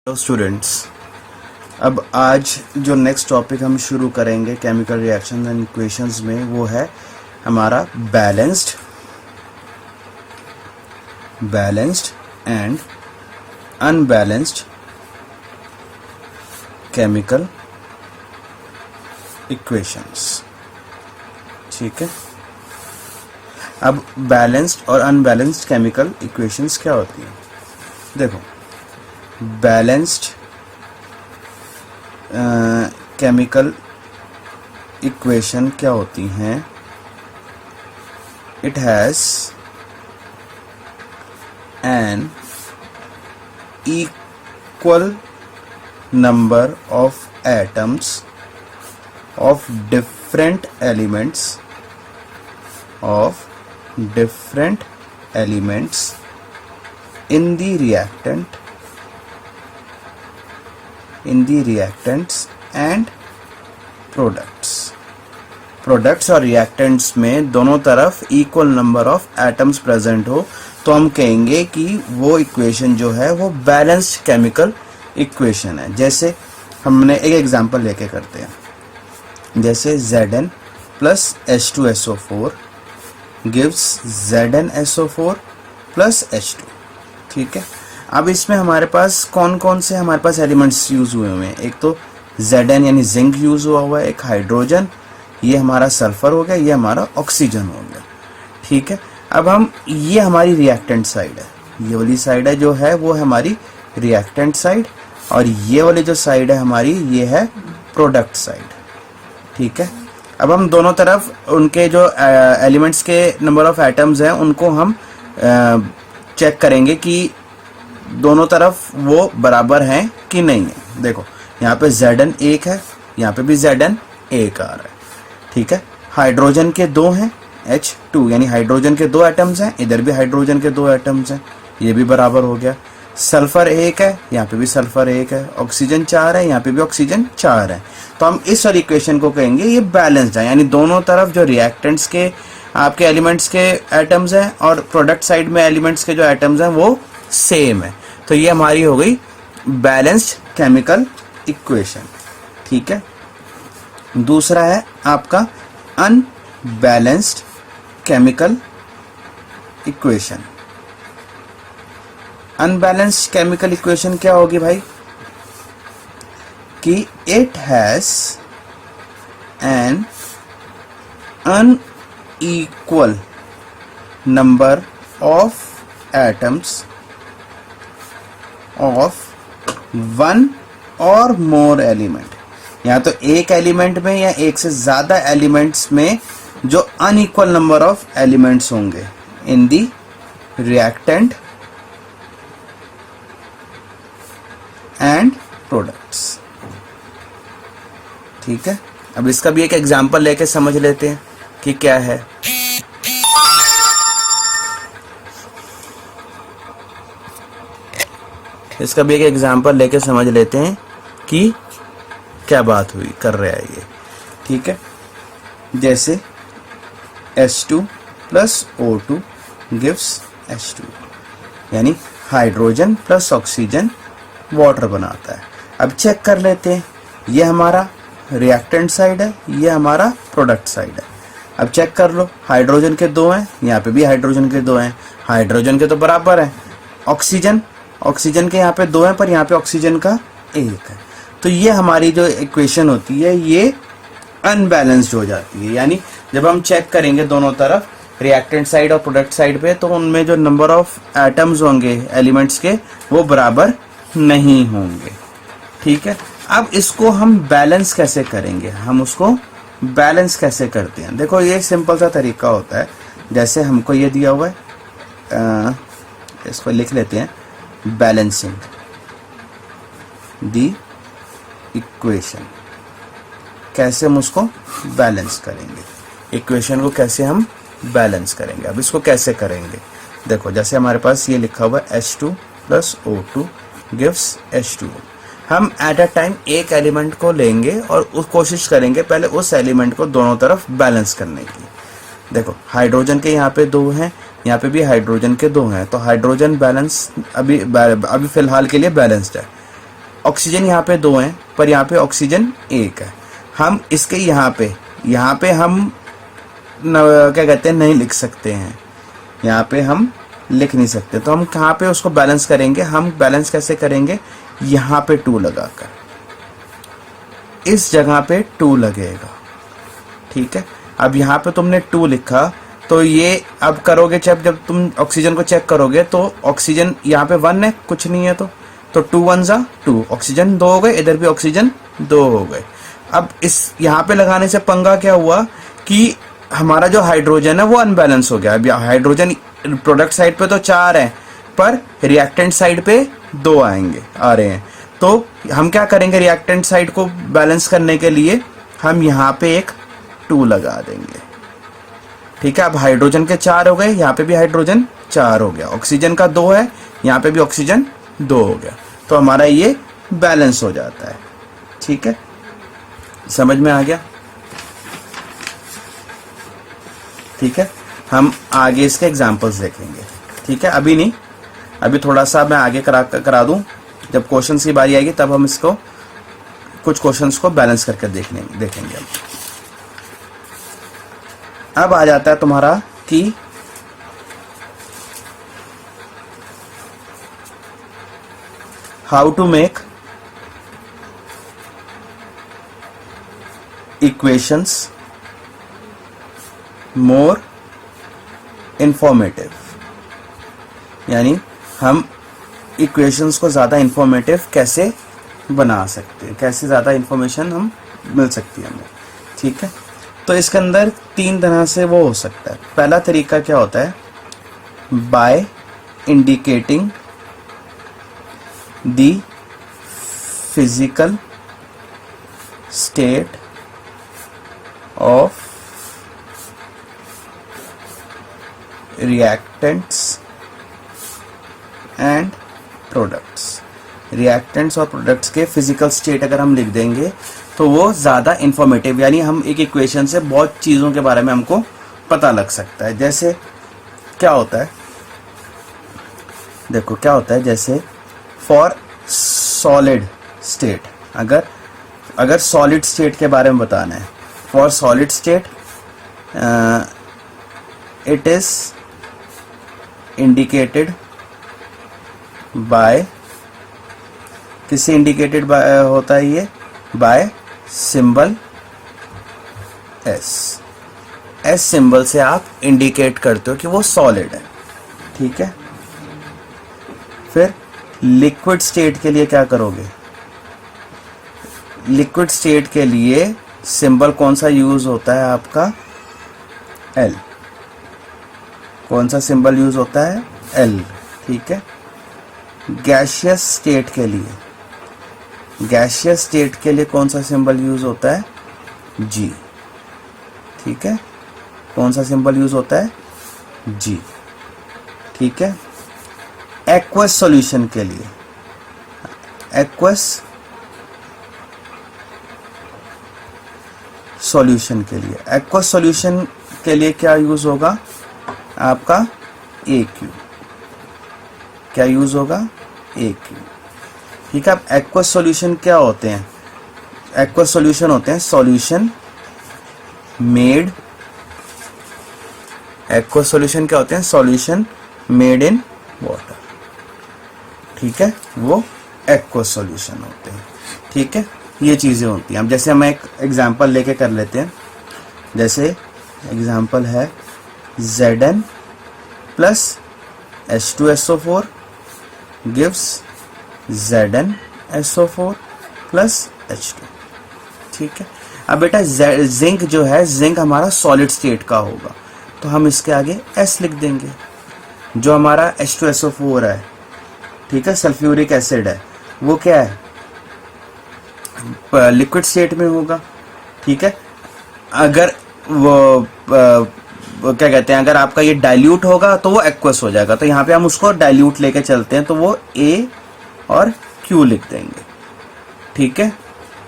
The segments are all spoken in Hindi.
हेलो स्टूडेंट्स, अब आज जो नेक्स्ट टॉपिक हम शुरू करेंगे केमिकल रिएक्शन एंड इक्वेशंस में वो है हमारा balanced and unbalanced chemical equations. ठीक है, अब बैलेंस्ड और अनबैलेंस्ड केमिकल इक्वेशंस क्या होती हैं? देखो, बैलेंस्ड केमिकल इक्वेशन क्या होती हैं? It has an equal number of atoms of different elements in the reactants and products और रिएक्टेंट्स में दोनों तरफ equal number of atoms present हो तो हम कहेंगे कि वो इक्वेशन जो है वो बैलेंस्ड केमिकल इक्वेशन है। जैसे हमने एक एग्जांपल लेके करते हैं, जैसे Zn plus H2SO4 gives ZnSO4 plus H2। ठीक है, अब इसमें हमारे पास कौन कौन से हमारे पास एलिमेंट्स यूज हुए हैं? एक तो Zn यानी जिंक यूज हुआ है, एक हाइड्रोजन, ये हमारा सल्फर हो गया, ये हमारा ऑक्सीजन हो गया। ठीक है, अब हम ये हमारी रिएक्टेंट साइड है, ये वाली साइड है जो है वो है हमारी रिएक्टेंट साइड, और ये वाली जो साइड है हमारी ये है प्रोडक्ट साइड। ठीक है, अब हम दोनों तरफ उनके जो एलिमेंट्स के नंबर ऑफ एटम्स हैं उनको हम चेक करेंगे कि दोनों तरफ वो बराबर हैं कि नहीं है। देखो, यहाँ पे Zn एक है, यहाँ पे भी Zn एक आ रहा है। ठीक है, हाइड्रोजन के दो हैं, H2 यानी हाइड्रोजन के दो एटम्स हैं, इधर भी हाइड्रोजन के दो एटम्स हैं, ये भी बराबर हो गया। सल्फर एक है, यहाँ पे भी सल्फर एक है, ऑक्सीजन 4 है, यहाँ पे भी ऑक्सीजन 4 है। तो हम इस वाली इक्वेशन को कहेंगे ये बैलेंस्ड है, यानी दोनों तरफ जो रिएक्टेंट्स के आपके एलिमेंट्स के एटम्स हैं और प्रोडक्ट साइड में एलिमेंट्स के जो एटम्स हैं वो सेम है। तो ये हमारी हो गई बैलेंस्ड केमिकल इक्वेशन। ठीक है, दूसरा है आपका unbalanced chemical equation. Unbalanced chemical equation क्या होगी भाई? कि it has an unequal number of atoms of one और मोर एलिमेंट। या तो एक एलिमेंट में या एक से ज्यादा एलिमेंट्स में जो अनइक्वल नंबर ऑफ एलिमेंट्स होंगे इन दी रिएक्टेंट एंड प्रोडक्ट्स। ठीक है, अब इसका भी एक एग्जांपल लेके समझ लेते हैं कि क्या है। इसका भी एक एग्जांपल लेके समझ लेते हैं कि क्या बात हुई कर रहा है ये। ठीक है, जैसे H2 plus O2 gives H2 यानी हाइड्रोजन प्लस ऑक्सीजन वाटर बनाता है। अब चेक कर लेते हैं, ये हमारा रिएक्टेंट साइड है, ये हमारा प्रोडक्ट साइड है। अब चेक कर लो, हाइड्रोजन के दो हैं, यहाँ पे भी हाइड्रोजन के दो हैं, हाइड्रोजन के तो बराबर है। ऑक्सीजन के यहाँ पे दो हैं पर यहाँ पे ऑक्सीजन का एक है। तो ये हमारी जो इक्वेशन होती है ये अनबैलेंस्ड हो जाती है, यानी जब हम चेक करेंगे दोनों तरफ रिएक्टेंट साइड और प्रोडक्ट साइड पे तो उनमें जो नंबर ऑफ एटम्स होंगे एलिमेंट्स के वो बराबर नहीं होंगे। ठीक है, अब इसको हम बैलेंस कैसे करेंगे? हम उसको बैलेंस कैसे करते हैं? देखो, ये सिंपल सा तरीका होता है। जैसे हमको ये दिया हुआ है, इसको लिख लेते हैं, बैलेंसिंग दी इक्वेशन। कैसे हम उसको बैलेंस करेंगे, इक्वेशन को कैसे हम बैलेंस करेंगे? अब इसको कैसे करेंगे? देखो, जैसे हमारे पास ये लिखा हुआ है H2 plus O2 gives H2। हम एट अ टाइम एक एलिमेंट को लेंगे और उस कोशिश करेंगे पहले उस एलिमेंट को दोनों तरफ बैलेंस करने की। देखो, हाइड्रोजन के यहाँ पे दो हैं, यहाँ पे भी हाइड्रोजन के दो हैं, तो हाइड्रोजन बैलेंस अभी फिलहाल के लिए बैलेंस्ड है। ऑक्सीजन यहाँ पे 2 हैं पर यहाँ पे ऑक्सीजन 1 है। हम इसके यहाँ पे हम क्या कहते हैं नहीं लिख सकते हैं, यहाँ पे हम लिख नहीं सकते, तो हम कहाँ पे उसको बैलेंस करेंगे? हम बैलेंस कैसे करेंगे? यहाँ पे 2 लगाकर, इस जगह पे 2 लगेगा, ठीक है। अब यहाँ पे तुमने 2 लिखा तो ये अब करोगे जब तुम ऑक्सीजन को चेक करोगे तो ऑक्सीजन यहाँ पे 1 है, कुछ नहीं है, तो 2 1 जा 2, ऑक्सीजन 2 हो गए, इधर भी ऑक्सीजन 2 हो गए। अब इस यहाँ पे लगाने से पंगा क्या हुआ कि हमारा जो हाइड्रोजन है वो अनबैलेंस हो गया। अब हाइड्रोजन प्रोडक्ट साइड पे तो 4 है पर रिएक्टेंट साइड पे 2 आ रहे हैं, तो हम क्या करेंगे? रिएक्टेंट साइड को बैलेंस करने के लिए हम यहाँ पे एक 2 लगा देंगे, ठीक है। अब हाइड्रोजन के 4 हो गए, यहाँ पे भी हाइड्रोजन 4 हो गया, ऑक्सीजन का 2 है, यहाँ पे भी ऑक्सीजन 2 हो गया, तो हमारा ये बैलेंस हो जाता है, ठीक है। समझ में आ गया? ठीक है, हम आगे इसके एग्जांपल्स देखेंगे, ठीक है। अभी नहीं, अभी थोड़ा सा मैं आगे करा दूं, जब क्वेश्चंस की बारी आएगी तब हम इसको कुछ क्वेश्चंस को बैलेंस करके देखेंगे। अब आ जाता है तुम्हारा कि how to make equations more informative, यानी हम इक्वेशंस को ज़्यादा इंफॉर्मेटिव कैसे बना सकते हैं, कैसे ज़्यादा इंफॉर्मेशन हम मिल सकती है हमें, ठीक है। तो इसके अंदर 3 तरह से वो हो सकता है। पहला तरीका क्या होता है? By indicating the physical state of reactants and products. Reactants और प्रोडक्ट्स के फिजिकल स्टेट अगर हम लिख देंगे तो वो ज़्यादा इंफॉर्मेटिव, यानी हम एक इक्वेशन से बहुत चीज़ों के बारे में हमको पता लग सकता है। जैसे क्या होता है, देखो क्या होता है, जैसे फॉर सॉलिड स्टेट, अगर सॉलिड स्टेट के बारे में बताना है, for solid state it is indicated by, किससे इंडिकेटेड बाय होता है ये? Bye symbol S. S symbol से आप इंडिकेट करते हो कि वो सॉलिड है, ठीक है। फिर लिक्विड स्टेट के लिए क्या करोगे? लिक्विड स्टेट के लिए सिंबल कौन सा यूज होता है आपका? एल। कौन सा सिंबल यूज होता है? एल, ठीक है। गैसियस स्टेट के लिए, गैसियस स्टेट के लिए कौन सा सिंबल यूज होता है? जी, ठीक है। कौन सा सिंबल यूज होता है? जी, ठीक है। एक्वस सॉल्यूशन के लिए, एक्वस सॉल्यूशन के लिए, एक्वस सॉल्यूशन के लिए क्या यूज होगा आपका? AQ। क्या यूज होगा? AQ, ठीक है। अब एक्वस सॉल्यूशन क्या होते हैं? एक्वस सॉल्यूशन होते हैं सॉल्यूशन मेड, एक्वस सॉल्यूशन क्या होते हैं? सॉल्यूशन मेड इन वाटर, ठीक है, वो एक्वस सॉल्यूशन होते हैं, ठीक है। ये चीजें होती हैं। अब जैसे हम एक एग्जांपल लेके कर लेते हैं, जैसे एग्जांपल है Zn plus H2SO4 gives ZnSO4 plus H2, ठीक है। अब बेटा जिंक जो है, जिंक हमारा सॉलिड स्टेट का होगा, तो हम इसके आगे S लिख देंगे। जो हमारा H2SO4 है, ठीक है, सल्फ्यूरिक एसिड है, वो क्या है? लिक्विड स्टेट में होगा, ठीक है। अगर वो क्या कहते हैं, अगर आपका ये डाइल्यूट होगा तो वो एक्वस हो जाएगा, तो यहाँ पे हम उसको डाइल्यूट लेके चलते हैं, तो वो A और Q लिख देंगे, ठीक है,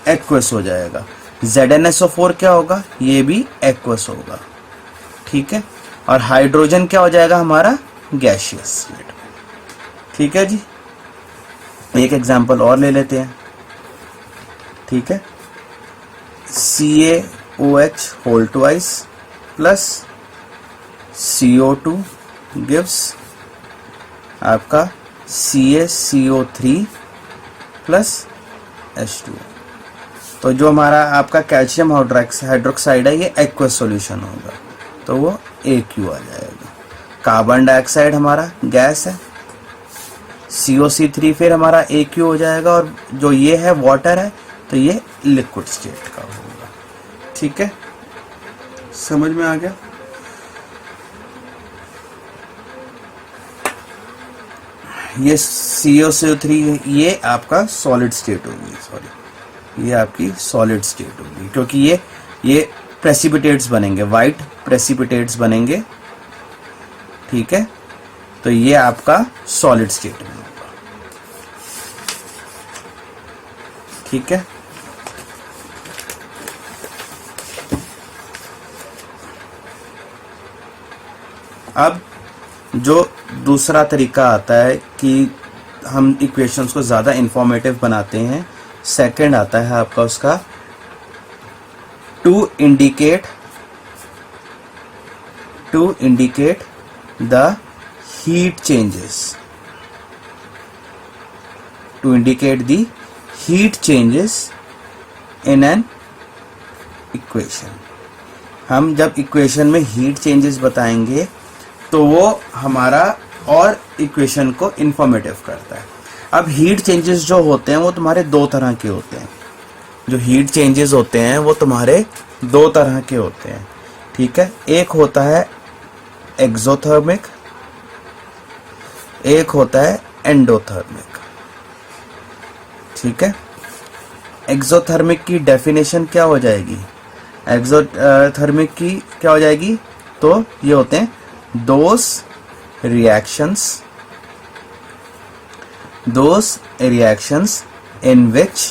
एक्वस हो जाएगा। ZnSO4 क्या होगा? ये भी एक्वस होगा, ठीक है। और हाइड्रोजन क्या हो जाएगा हमारा? गैसियस स्टेट, ठीक है जी। एक एग्जांपल और ले लेते हैं। ठीक है, CaOH whole twice plus CO2 gives आपका CaCO3 प्लस H2O। तो जो हमारा आपका कैल्शियम हाइड्रोक्साइड है ये एक्वस सॉल्यूशन होगा, तो वो AQ आ जाएगा। कार्बन डाइऑक्साइड हमारा गैस है, COC3 फिर हमारा AQ हो जाएगा, और जो ये है वाटर है तो ये लिक्विड स्टेट का होगा। ठीक है, समझ में आ गया। ये COCO3 ये आपका सॉलिड स्टेट होगी, सॉरी ये आपकी सॉलिड स्टेट होगी, क्योंकि ये प्रेसिपिटेट्स बनेंगे, वाइट प्रेसिपिटेट्स बनेंगे। ठीक है, तो ये आपका सॉलिड स्टेट में होगा। ठीक है, अब जो दूसरा तरीका आता है कि हम इक्वेशंस को ज़्यादा इंफॉर्मेटिव बनाते हैं, सेकंड आता है आपका उसका to indicate the heat changes, to indicate the heat changes in an equation. हम जब इक्वेशन में हीट चेंजेस बताएंगे तो वो हमारा और इक्वेशन को इंफॉर्मेटिव करता है। अब हीट चेंजेस जो होते हैं वो तुम्हारे दो तरह के होते हैं, जो हीट चेंजेस होते हैं वो तुम्हारे दो तरह के होते हैं। ठीक है, एक होता है एक्सोथर्मिक, एक होता है एंडोथर्मिक। ठीक है, एक्सोथर्मिक की डेफिनेशन क्या हो जाएगी, एक्सोथर्मिक की क्या हो जाएगी, तो ये होते हैं those reactions in which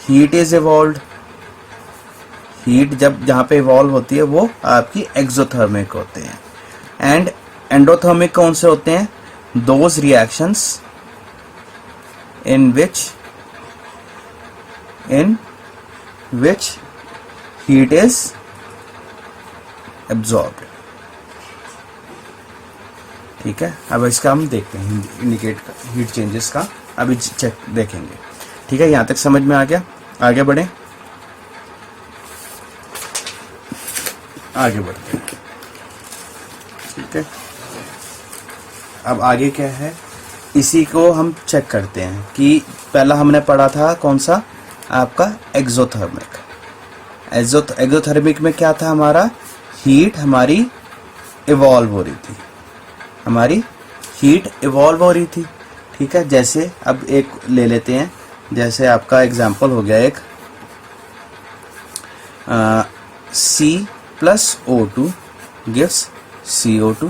heat is evolved, heat जब जहाँ पे इवॉल्व होती है वो आपकी एक्सोथर्मिक होते हैं। एंड एंडोथर्मिक कौन से होते हैं, those reactions in which heat is absorbed। ठीक है, अब इसका हम देखते हैं इंडिकेट हीट चेंजेस का, अभी चेक देखेंगे। ठीक है, यहां तक समझ में आ गया, आगे बढ़े, आगे बढ़ते हैं। ठीक है, अब आगे क्या है, इसी को हम चेक करते हैं कि पहला हमने पढ़ा था कौन सा, आपका एक्सोथर्मिक। एक्सोथर्मिक में क्या था, हमारा हीट हमारी इवॉल्व हो रही थी, हमारी हीट इवॉल्व हो रही थी। ठीक है, जैसे अब एक ले लेते हैं, जैसे आपका एग्जांपल हो गया एक C+O2 गिव्स CO2।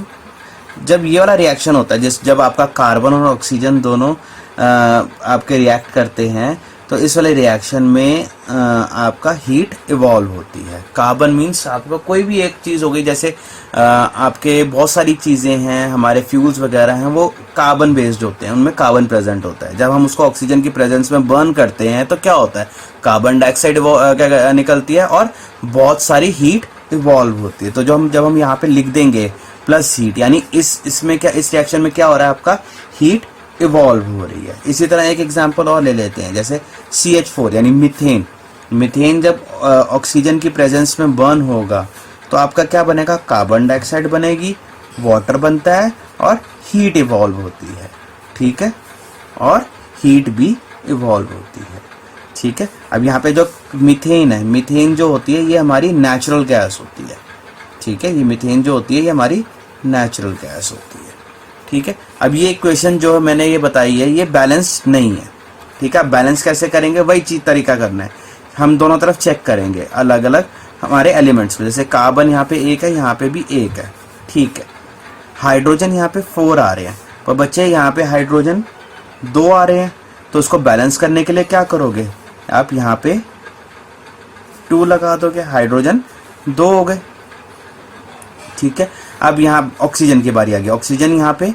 जब ये वाला रिएक्शन होता है, जब आपका कार्बन और ऑक्सीजन दोनों आपके रिएक्ट करते हैं, तो इस वाले रिएक्शन में आपका हीट इवॉल्व होती है। कार्बन मीन्स आपका कोई भी एक चीज़ हो गई, जैसे आपके बहुत सारी चीज़ें हैं, हमारे फ्यूल्स वगैरह हैं, वो कार्बन बेस्ड होते हैं, उनमें कार्बन प्रेजेंट होता है। जब हम उसको ऑक्सीजन की प्रेजेंस में बर्न करते हैं तो क्या होता है, कार्बन डाइऑक्साइड निकलती है और बहुत सारी हीट इवॉल्व होती है। तो जब हम यहाँ पे लिख देंगे प्लस हीट, यानी इसमें क्या, इस रिएक्शन में क्या हो रहा है, आपका हीट इवॉल्व हो रही है। इसी तरह एक एग्जांपल और ले लेते हैं, जैसे CH4 यानी मीथेन। मीथेन जब ऑक्सीजन की प्रेजेंस में बर्न होगा तो आपका क्या बनेगा, कार्बन डाइऑक्साइड बनेगी, वाटर बनता है और हीट इवॉल्व होती है। ठीक है, और हीट भी इवॉल्व होती है। ठीक है, अब यहाँ पे जो मीथेन है, मीथेन जो होती है ये हमारी नेचुरल गैस होती है। ठीक है, ये मीथेन जो होती है ये हमारी नेचुरल गैस होती है। ठीक है, अब ये इक्वेशन जो मैंने ये बताई है ये बैलेंस नहीं है। ठीक है, बैलेंस कैसे करेंगे, वही चीज तरीका करना है, हम दोनों तरफ चेक करेंगे अलग अलग हमारे एलिमेंट्स में। जैसे कार्बन यहाँ पे एक है, यहाँ पे भी एक है। ठीक है, हाइड्रोजन यहाँ पे 4 आ रहे हैं, पर बच्चे यहाँ पे हाइड्रोजन 2 आ रहे हैं, तो उसको बैलेंस करने के लिए क्या करोगे, आप यहाँ पे 2 लगा दोगे, हाइड्रोजन 2 हो गए। ठीक है, अब यहाँ ऑक्सीजन की बारी आ गई, ऑक्सीजन यहाँ पे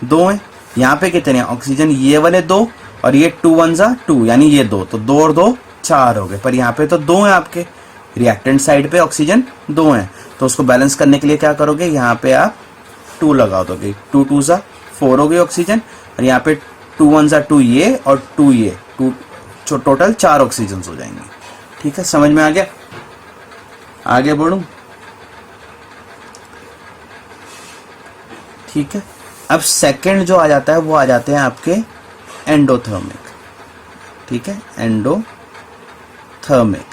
2 है, यहाँ पे कितने हैं, ऑक्सीजन ये वाले 2 और ये 2 1 जा 2 यानी ये 2, तो 2 और 2 4 हो गए, पर यहाँ पे तो 2 हैं आपके, रिएक्टेंट साइड पे ऑक्सीजन 2 हैं, तो उसको बैलेंस करने के लिए क्या करोगे, यहाँ पे आप 2 लगा दोगे, 2 2 जा 4 हो गई ऑक्सीजन, और यहाँ पे 2 1 जा 2 ये और 2 ये, 2 टोटल 4 ऑक्सीजन हो जाएंगे। ठीक है, समझ में आ गया? आगे बढ़ूं? ठीक है, अब सेकंड जो आ जाता है वो आ जाते हैं आपके एंडोथर्मिक। ठीक है, एंडोथर्मिक।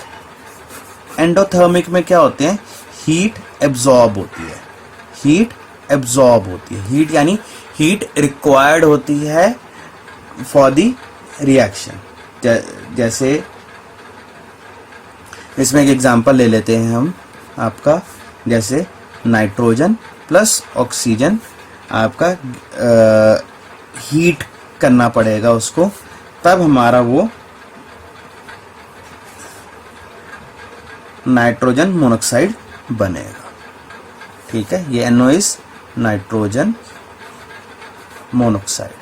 एंडोथर्मिक में क्या होते हैं, हीट एब्जॉर्ब होती है, हीट एब्जॉर्ब होती है, हीट यानी हीट रिक्वायर्ड होती है फॉर द रिएक्शन। जैसे इसमें एक एग्जांपल ले लेते हैं हम आपका, जैसे नाइट्रोजन प्लस ऑक्सीजन आपका हीट करना पड़ेगा उसको, तब हमारा वो नाइट्रोजन मोनोक्साइड बनेगा। ठीक है, ये NO नाइट्रोजन मोनोक्साइड।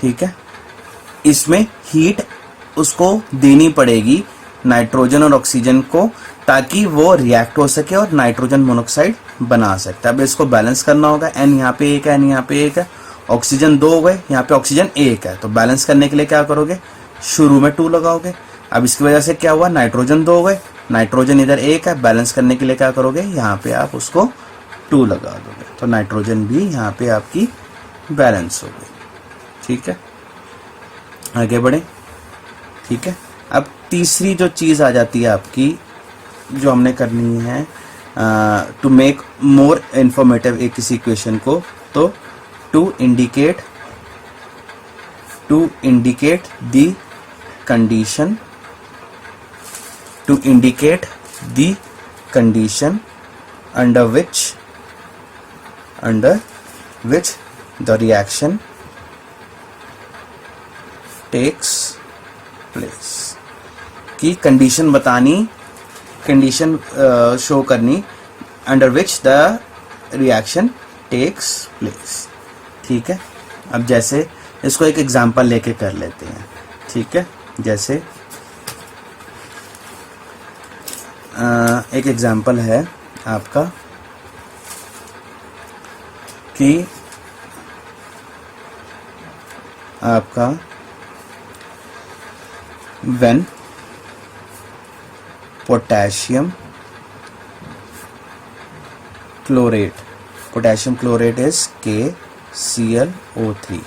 ठीक है, इसमें हीट उसको देनी पड़ेगी नाइट्रोजन और ऑक्सीजन को, ताकि वो रिएक्ट हो सके और नाइट्रोजन मोनोक्साइड बना सकता है। अब इसको बैलेंस करना होगा, N यहाँ पे 1 है, N यहाँ पे 1 है, ऑक्सीजन 2 हो गए, यहाँ पे ऑक्सीजन 1 है, तो बैलेंस करने के लिए क्या करोगे, शुरू में 2 लगाओगे। अब इसकी वजह से क्या हुआ, नाइट्रोजन 2 हो गए, नाइट्रोजन इधर 1 है, बैलेंस करने के लिए क्या करोगे, यहाँ पे आप उसको 2 लगा दोगे, तो नाइट्रोजन भी यहाँ पे आपकी बैलेंस हो गई। ठीक है, आगे बढ़े। ठीक है, अब तीसरी जो चीज आ जाती है आपकी, जो हमने करनी है टू मेक मोर इंफॉर्मेटिव एक किसी इक्वेशन को, तो to indicate the condition, to indicate the condition under which the reaction takes place, की कंडीशन बतानी, कंडीशन शो करनी under which the reaction takes place. ठीक है, अब जैसे इसको एक एग्जांपल लेके कर लेते हैं। ठीक है, जैसे एक एग्जांपल है आपका कि आपका when potassium chlorate is KClO3,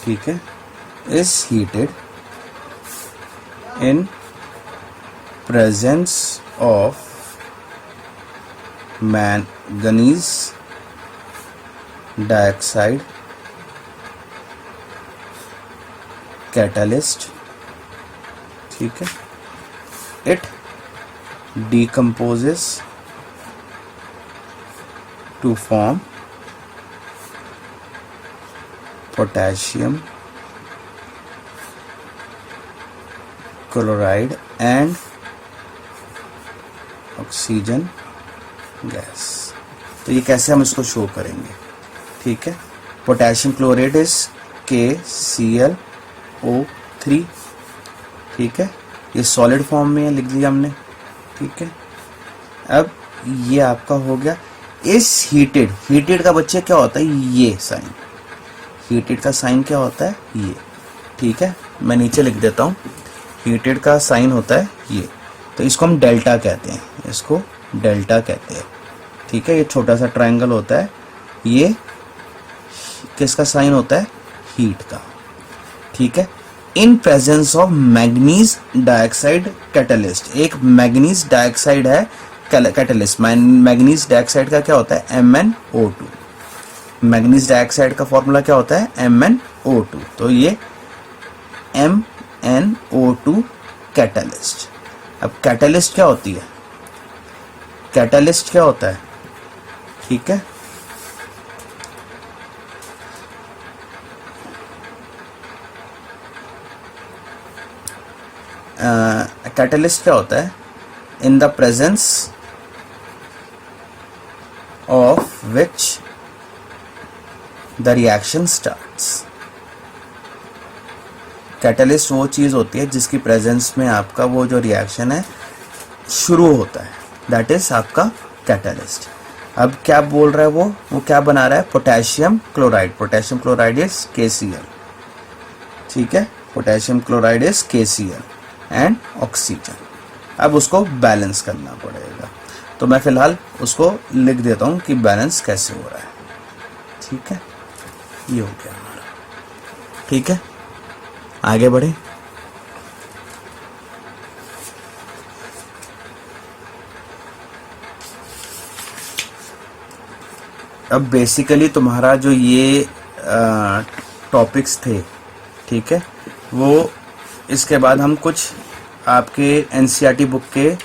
ठीक है, is heated in presence of manganese dioxide catalyst, ठीक है, it decomposes to form potassium chloride and oxygen gas. तो ये कैसे हम इसको शो करेंगे, ठीक है, पोटेशियम क्लोराइड इज KClO3, ठीक है, ये सॉलिड फॉर्म में है, लिख दिया हमने, ठीक है। अब ये आपका हो गया इस हीटेड का बच्चे क्या होता है, ये साइन, हीटेड का साइन क्या होता है, ये, ठीक है, मैं नीचे लिख देता हूँ, हीटेड का साइन होता है ये, तो इसको हम डेल्टा कहते हैं, इसको डेल्टा कहते हैं, ठीक है। ये छोटा सा ट्रायंगल होता है, ये किसका साइन होता है, हीट का, ठीक है। In presence of manganese dioxide catalyst, एक मैग्नीज डाइऑक्साइड है कैटलिस्ट, मैग्नीज डाइऑक्साइड का क्या होता है, MnO2, मैग्नीज डाइऑक्साइड का फॉर्मूला क्या होता है, MnO2, तो ये MnO2 कैटलिस्ट। अब कैटलिस्ट क्या होती है, कैटलिस्ट क्या होता है, ठीक है, कैटलिस्ट क्या होता है, in the presence of which the reaction starts. Catalyst वो चीज़ होती है जिसकी प्रेजेंस में आपका वो जो रिएक्शन है शुरू होता है, दैट इज आपका कैटलिस्ट। अब क्या बोल रहा है वो क्या बना रहा है, potassium chloride. Potassium chloride is KCl, ठीक है, potassium chloride is KCl and oxygen. अब उसको बैलेंस करना पड़ेगा, तो मैं फिलहाल उसको लिख देता हूँ कि बैलेंस कैसे हो रहा है, ठीक है। ये हो गया हमारा, ठीक है, आगे बढ़े। अब बेसिकली तुम्हारा जो ये टॉपिक्स थे, ठीक है, वो इसके बाद हम कुछ आपके NCERT बुक के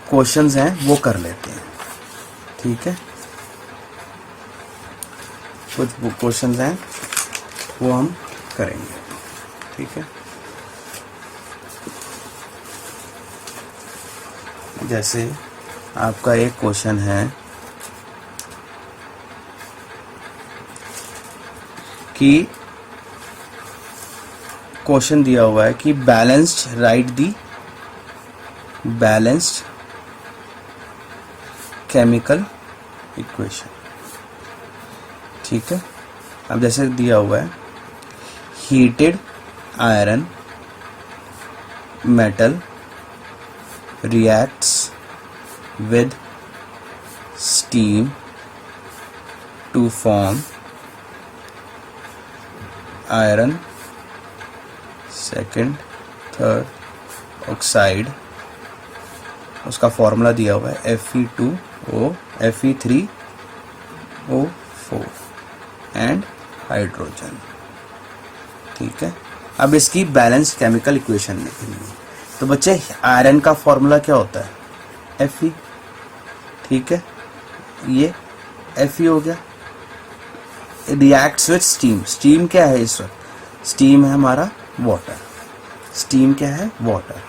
क्वेश्चंस हैं वो कर लेते हैं, ठीक है। कुछ बुक क्वेश्चंस हैं वो हम करेंगे, ठीक है। जैसे आपका एक क्वेश्चन है कि क्वेश्चन दिया हुआ है कि बैलेंस्ड राइट दी बैलेंस्ड केमिकल इक्वेशन, ठीक है। अब जैसे दिया हुआ है heated iron metal reacts with steam to form iron second third oxide। उसका फॉर्मूला दिया हुआ है Fe2O Fe3O4 एंड हाइड्रोजन, ठीक है। अब इसकी बैलेंस केमिकल इक्वेशन लिखेंगे। तो बच्चे आयरन का फॉर्मूला क्या होता है Fe, ठीक है, ये Fe हो गया। रिएक्ट्स विथ स्टीम, स्टीम क्या है इस वक्त, स्टीम है हमारा वाटर, स्टीम क्या है water,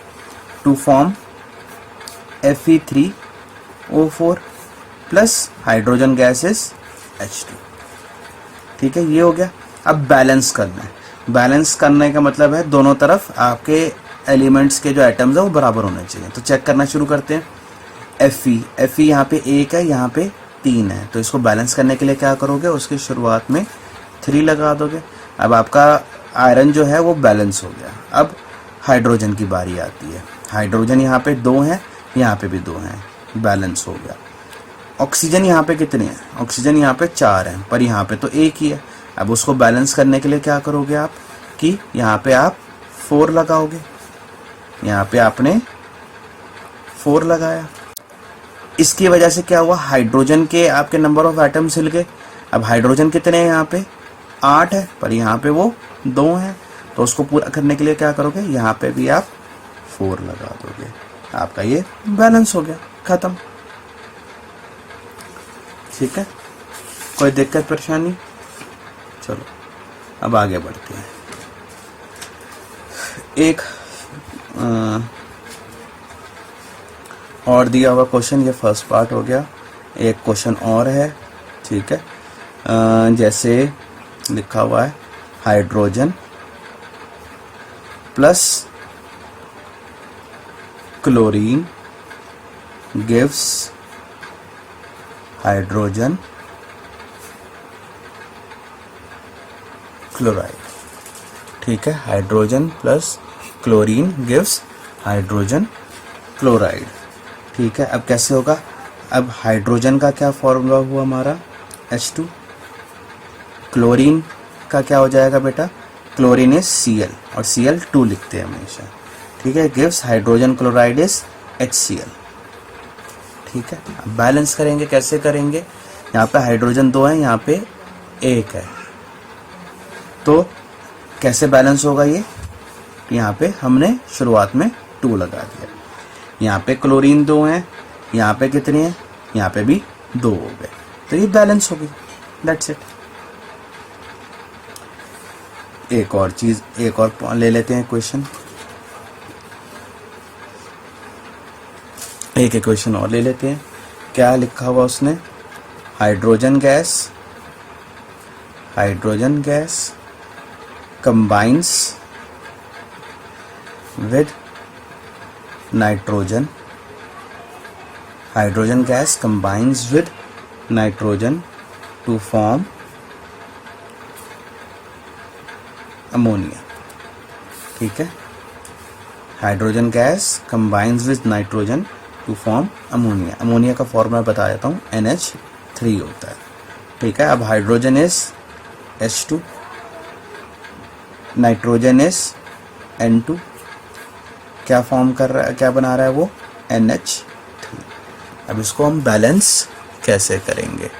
to form Fe3O4 plus hydrogen gas is H2, ठीक है, ये हो गया। अब बैलेंस करना है, बैलेंस करने का मतलब है दोनों तरफ आपके एलिमेंट्स के जो एटम्स है वो बराबर होने चाहिए। तो चेक करना शुरू करते हैं। Fe यहाँ पे 1 है, यहाँ पे 3 है, तो इसको बैलेंस करने के लिए क्या करोगे, उसके शुरुआत में 3 लगा दोगे। अब आपका आयरन जो है वो बैलेंस हो गया। अब हाइड्रोजन की बारी आती है। हाइड्रोजन यहाँ पे 2 है, यहाँ पे भी 2 हैं, बैलेंस हो गया। ऑक्सीजन यहाँ पे कितने हैं, ऑक्सीजन यहाँ पे 4 हैं, पर यहाँ पे तो 1 ही है। अब उसको बैलेंस करने के लिए क्या करोगे आप कि यहाँ पे आप 4 लगाओगे, यहाँ पे आपने 4 लगाया। इसकी वजह से क्या हुआ, हाइड्रोजन के आपके नंबर ऑफ एटम्स हिल गए। अब हाइड्रोजन कितने हैं, यहाँ पे 8 है, पर यहाँ पे वो 2 हैं, तो उसको पूरा करने के लिए क्या करोगे, यहाँ पे भी आप 4 लगा दोगे। आपका ये बैलेंस हो गया, खत्म, ठीक है। कोई दिक्कत परेशानी, चलो अब आगे बढ़ते हैं। एक और दिया हुआ क्वेश्चन, ये फर्स्ट पार्ट हो गया। एक क्वेश्चन और है, ठीक है। जैसे लिखा हुआ है hydrogen plus chlorine gives hydrogen chloride, ठीक है। Hydrogen plus chlorine gives hydrogen chloride, ठीक है। अब कैसे होगा, अब हाइड्रोजन का क्या फॉर्मूला हुआ हमारा H2, क्लोरीन का क्या हो जाएगा बेटा, क्लोरीन इज Cl और Cl2 लिखते हैं हमेशा, ठीक है। Gives hydrogen chloride is HCl, ठीक है। अब बैलेंस करेंगे, कैसे करेंगे, यहाँ पे हाइड्रोजन 2 है, यहाँ पे 1 है, तो कैसे बैलेंस होगा ये, यहाँ पे हमने शुरुआत में 2 लगा दिया। यहाँ पे क्लोरीन 2 हैं, यहाँ पे कितने हैं, यहाँ पे भी 2 हो गए, तो ये बैलेंस हो गई, दैट्स इट। एक और चीज, एक और ले लेते हैं क्वेश्चन, एक क्वेश्चन और ले लेते हैं। क्या लिखा हुआ उसने, hydrogen gas hydrogen gas combines with nitrogen. Hydrogen gas combines with nitrogen to form ammonia. ठीक है, hydrogen gas combines with nitrogen to form ammonia. Ammonia का फॉर्मूला बता देता हूँ, NH3 होता है. ठीक है, अब hydrogen is H2, nitrogen is N2, क्या फॉर्म कर रहा है, क्या बना रहा है वो, NH3. अब इसको हम बैलेंस कैसे करेंगे?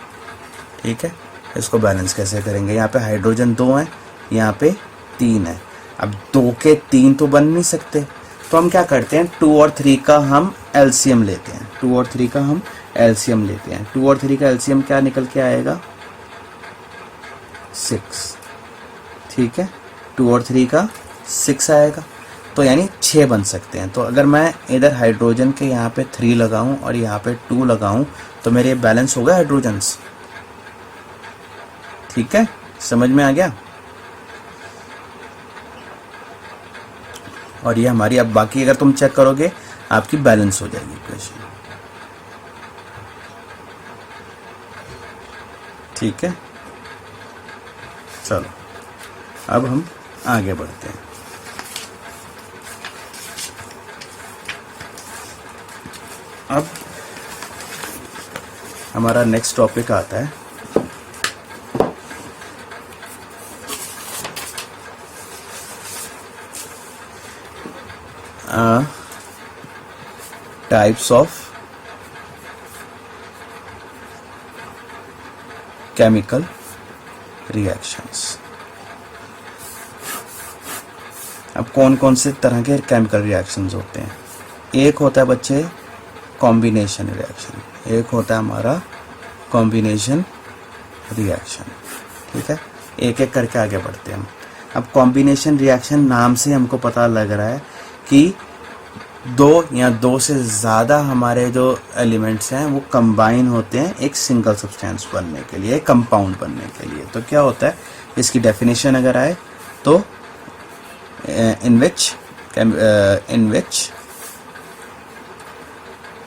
ठीक है, इसको बैलेंस कैसे करेंगे? यहाँ पे हाइड्रोजन 2 है, यहाँ पे 3 है. अब 2 के 3 तो बन नहीं सकते, तो हम क्या करते हैं, 2 और 3 का हम एलसीएम लेते हैं. 2 और 3 का हम एलसीएम लेते हैं. 2 और 3 का एलसीएम क्या निकल के आएगा, 6. ठीक है, 2 और 3 का 6 आएगा, तो यानी 6 बन सकते हैं. तो अगर मैं इधर हाइड्रोजन के यहाँ पे 3 लगाऊं और यहाँ पे 2 लगाऊं तो मेरे बैलेंस हो गया हाइड्रोजन्स. ठीक है, समझ में आ गया? और ये हमारी, अब बाकी अगर तुम चेक करोगे आपकी बैलेंस हो जाएगी इक्वेशन. ठीक है, चलो अब हम आगे बढ़ते हैं. अब हमारा नेक्स्ट टॉपिक आता है टाइप्स ऑफ केमिकल रिएक्शंस. अब कौन कौन से तरह के केमिकल रिएक्शंस होते हैं? एक होता है बच्चे कॉम्बिनेशन रिएक्शन, एक होता है हमारा कॉम्बिनेशन रिएक्शन. ठीक है, एक एक करके आगे बढ़ते हैं हम. अब कॉम्बिनेशन रिएक्शन नाम से हमको पता लग रहा है कि 2 या 2 से ज़्यादा हमारे जो एलिमेंट्स हैं वो कंबाइन होते हैं एक सिंगल सब्सटेंस बनने के लिए, कंपाउंड बनने के लिए. तो क्या होता है, इसकी डेफिनेशन अगर आए तो in which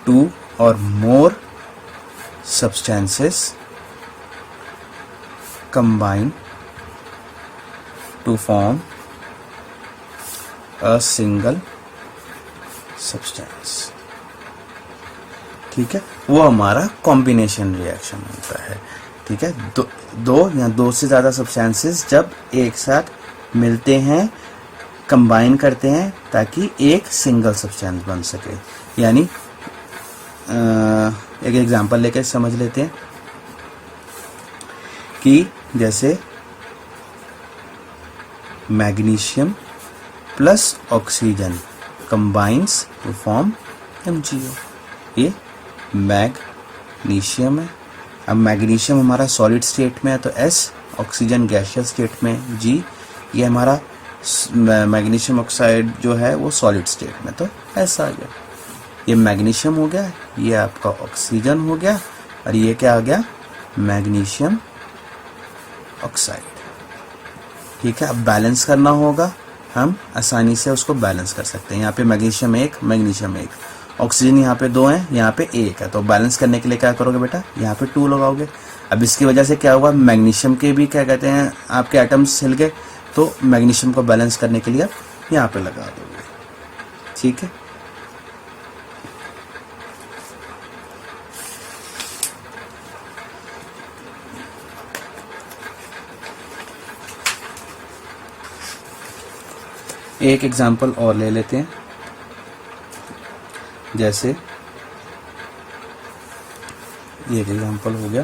2 or more substances combine to form a single substance. ठीक है, वो हमारा कॉम्बिनेशन रिएक्शन होता है. ठीक है, दो या 2 से ज़्यादा सब्सटेंसेस जब एक साथ मिलते हैं, कंबाइन करते हैं ताकि एक सिंगल सब्सटेंस बन सके. यानी एक एग्जांपल लेकर समझ लेते हैं कि जैसे magnesium plus oxygen combines to form MgO. ये मैग्नीशियम है. अब मैग्नीशियम हमारा सॉलिड स्टेट में है तो S, ऑक्सीजन गैसियस स्टेट में G. ये हमारा मैग्नीशियम ऑक्साइड जो है वो सॉलिड स्टेट में, तो ऐसा आ गया. ये मैग्नीशियम हो गया, ये आपका ऑक्सीजन हो गया, और ये क्या आ गया, मैग्नीशियम ऑक्साइड. ठीक है, अब बैलेंस करना होगा, हम आसानी से उसको बैलेंस कर सकते हैं. यहाँ पे मैग्नीशियम 1, ऑक्सीजन यहाँ पे 2 है, यहाँ पे 1 है. तो बैलेंस करने के लिए क्या करोगे बेटा, यहाँ पे 2 लगाओगे. अब इसकी वजह से क्या हुआ, मैग्नीशियम के भी क्या कहते हैं आपके एटम्स हिल गए, तो मैग्नीशियम को बैलेंस करने के लिए आप यहाँ पे लगा दोगे. ठीक है, एक एग्जांपल और ले लेते हैं. जैसे ये एक एग्जांपल हो गया.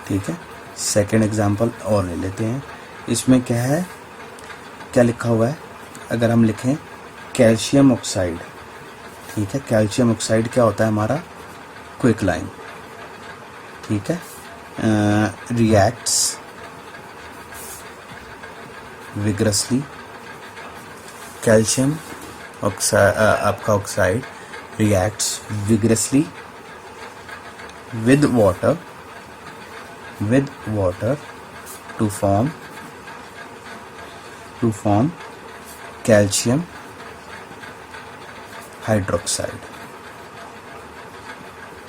ठीक है, सेकंड एग्जांपल और ले लेते हैं. इसमें क्या है, क्या लिखा हुआ है, अगर हम लिखें कैल्शियम ऑक्साइड. ठीक है, कैल्शियम ऑक्साइड क्या होता है हमारा, क्विक लाइन. ठीक है, रिएक्ट्स विग्रसली. कैल्शियम ऑक्साइड आपका oxide reacts vigorously with water to form calcium hydroxide.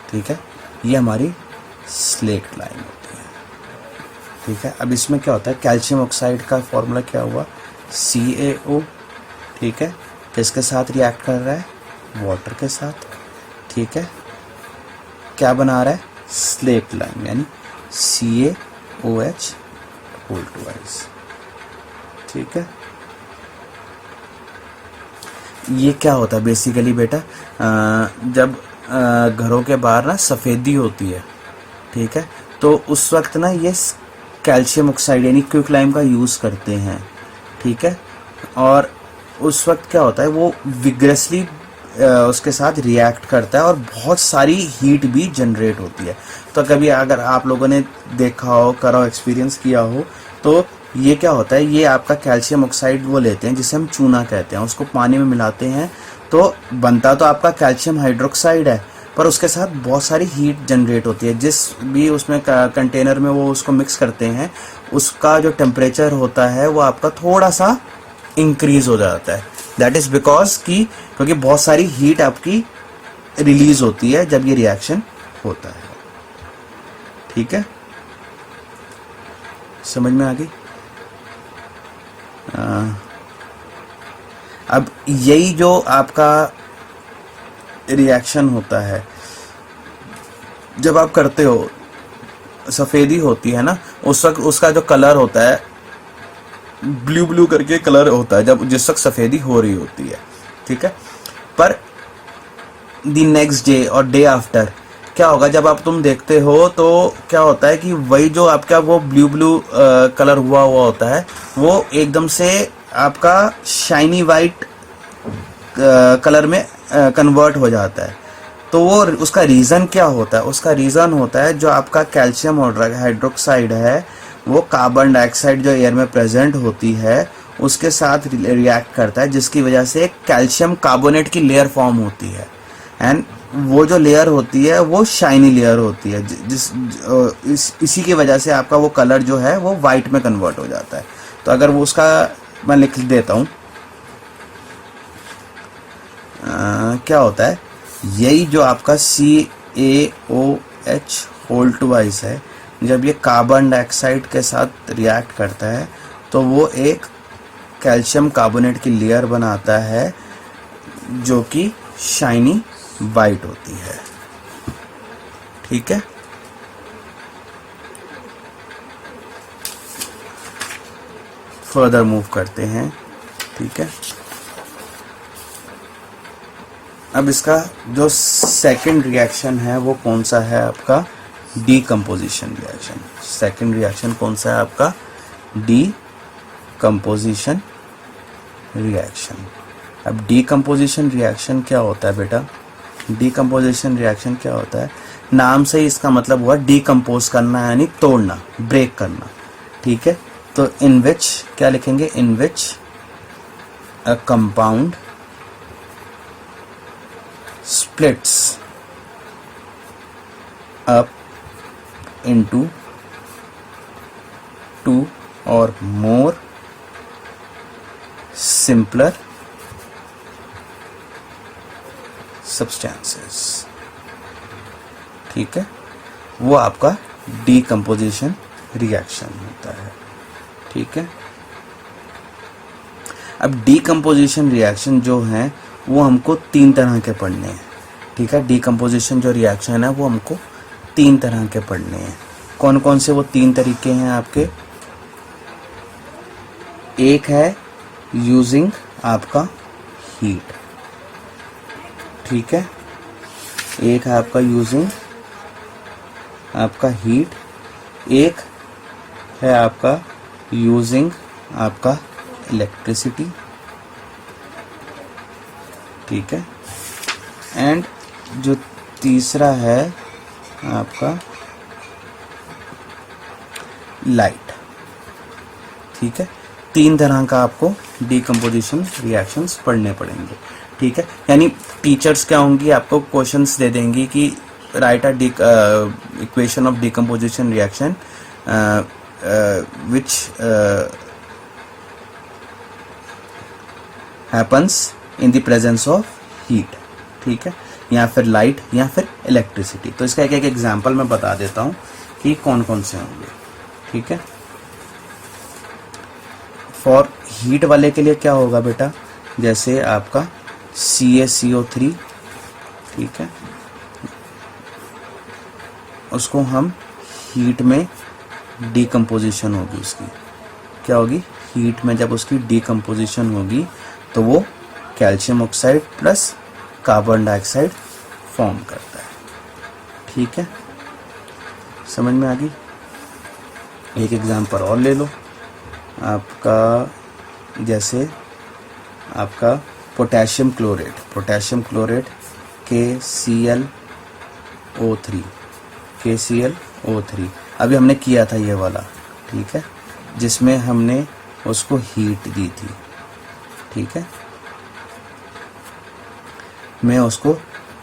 ठीक है, ये हमारी स्लेट लाइन होती है। ठीक है, अब इसमें क्या होता है, कैल्शियम ऑक्साइड का फॉर्मूला क्या हुआ, CaO। ठीक है, किसके साथ रिएक्ट कर रहा है, वाटर के साथ। ठीक है, क्या बना रहा है, स्लेट लाइन, यानी CaOH होल ट्वाइस। ठीक है, ये क्या होता है बेसिकली बेटा, जब घरों के बाहर ना सफ़ेदी होती है, ठीक है, तो उस वक्त ना ये कैल्शियम ऑक्साइड यानी क्विक लाइम का यूज़ करते हैं। ठीक है, और उस वक्त क्या होता है, वो विग्रेसली उसके साथ रिएक्ट करता है और बहुत सारी हीट भी जनरेट होती है। तो कभी अगर आप लोगों ने देखा हो, करा हो, एक्सपीरियंस किया हो, तो ये क्या होता है, ये आपका कैल्शियम ऑक्साइड वो लेते हैं जिसे हम चूना कहते हैं, उसको पानी में मिलाते हैं तो बनता तो आपका कैल्शियम हाइड्रोक्साइड है, पर उसके साथ बहुत सारी हीट जनरेट होती है। जिस भी उसमें कंटेनर में वो उसको मिक्स करते हैं, उसका जो टेम्परेचर होता है वो आपका थोड़ा सा इंक्रीज हो जाता है। दैट इज बिकॉज कि क्योंकि बहुत सारी हीट आपकी रिलीज होती है जब ये रिएक्शन होता है। ठीक है, समझ में आ गई। अब यही जो आपका रिएक्शन होता है जब आप करते हो, सफ़ेदी होती है ना, उस वक्त उसका जो कलर होता है ब्लू ब्लू करके कलर होता है जब जिस वक्त सफ़ेदी हो रही होती है। ठीक है, पर द नेक्स्ट डे और डे आफ्टर क्या होगा, जब आप तुम देखते हो तो क्या होता है कि वही जो आपका वो ब्लू ब्लू कलर हुआ होता है वो एकदम से आपका शाइनी वाइट कलर में कन्वर्ट हो जाता है। तो वो उसका रीज़न क्या होता है, उसका रीज़न होता है जो आपका कैल्शियम हाइड्रोक्साइड है वो कार्बन डाइऑक्साइड जो एयर में प्रेजेंट होती है उसके साथ रिएक्ट करता है, जिसकी वजह से कैल्शियम कार्बोनेट की लेयर फॉर्म होती है। एंड वो जो लेयर होती है वो शाइनी लेयर होती है, इसी की वजह से आपका वो कलर जो है वो वाइट में कन्वर्ट हो जाता है। तो अगर वो उसका मैं लिख देता हूँ, क्या होता है, यही जो आपका CaOH होल ट्वाइस है, जब ये कार्बन डाइऑक्साइड के साथ रिएक्ट करता है तो वो एक कैल्शियम कार्बोनेट की लेयर बनाता है जो कि शाइनी वाइट होती है। ठीक है, फर्दर मूव करते हैं। ठीक है, अब इसका जो सेकंड रिएक्शन है वो कौन सा है आपका, डीकम्पोजिशन रिएक्शन। सेकंड रिएक्शन कौन सा है आपका, डीकम्पोजिशन रिएक्शन। अब डीकम्पोजिशन रिएक्शन क्या होता है बेटा, डीकम्पोजिशन रिएक्शन क्या होता है, नाम से ही इसका मतलब हुआ डीकम्पोज करना यानी तोड़ना, ब्रेक करना। ठीक है, तो इन विच क्या लिखेंगे, in which a compound splits up into two or more simpler substances। ठीक है, वो आपका डीकम्पोजिशन रिएक्शन होता है। ठीक है, अब डीकम्पोजिशन रिएक्शन जो है वो हमको 3 तरह के पढ़ने हैं। ठीक है, डीकम्पोजिशन जो रिएक्शन है वो हमको 3 तरह के पढ़ने हैं। कौन कौन से वो 3 तरीके हैं आपके, एक है यूजिंग आपका हीट। ठीक है, एक है आपका यूजिंग आपका हीट, एक है आपका यूजिंग आपका इलेक्ट्रिसिटी। ठीक है, एंड जो तीसरा है आपका लाइट। ठीक है, 3 तरह का आपको डीकम्पोजिशन रिएक्शंस पढ़ने पड़ेंगे। ठीक है, यानी टीचर्स क्या होंगी, आपको क्वेश्चंस दे देंगी कि right a equation of decomposition reaction which happens in the presence of heat, ठीक है, या फिर लाइट या फिर इलेक्ट्रिसिटी। तो इसका एक एक एग्जांपल मैं बता देता हूँ कि कौन कौन से होंगे, ठीक है। फॉर हीट वाले के लिए क्या होगा बेटा, जैसे आपका CaCO3, ठीक है, उसको हम हीट में डिकम्पोजिशन होगी, उसकी क्या होगी, हीट में जब उसकी डिकम्पोजिशन होगी तो वो calcium oxide plus carbon dioxide form करता है, ठीक है, समझ में आ गई। एक एग्जांपल और ले लो आपका, जैसे आपका पोटेशियम क्लोरेट KClO3 अभी हमने किया था ये वाला, ठीक है, जिसमें हमने उसको हीट दी थी, ठीक है, में उसको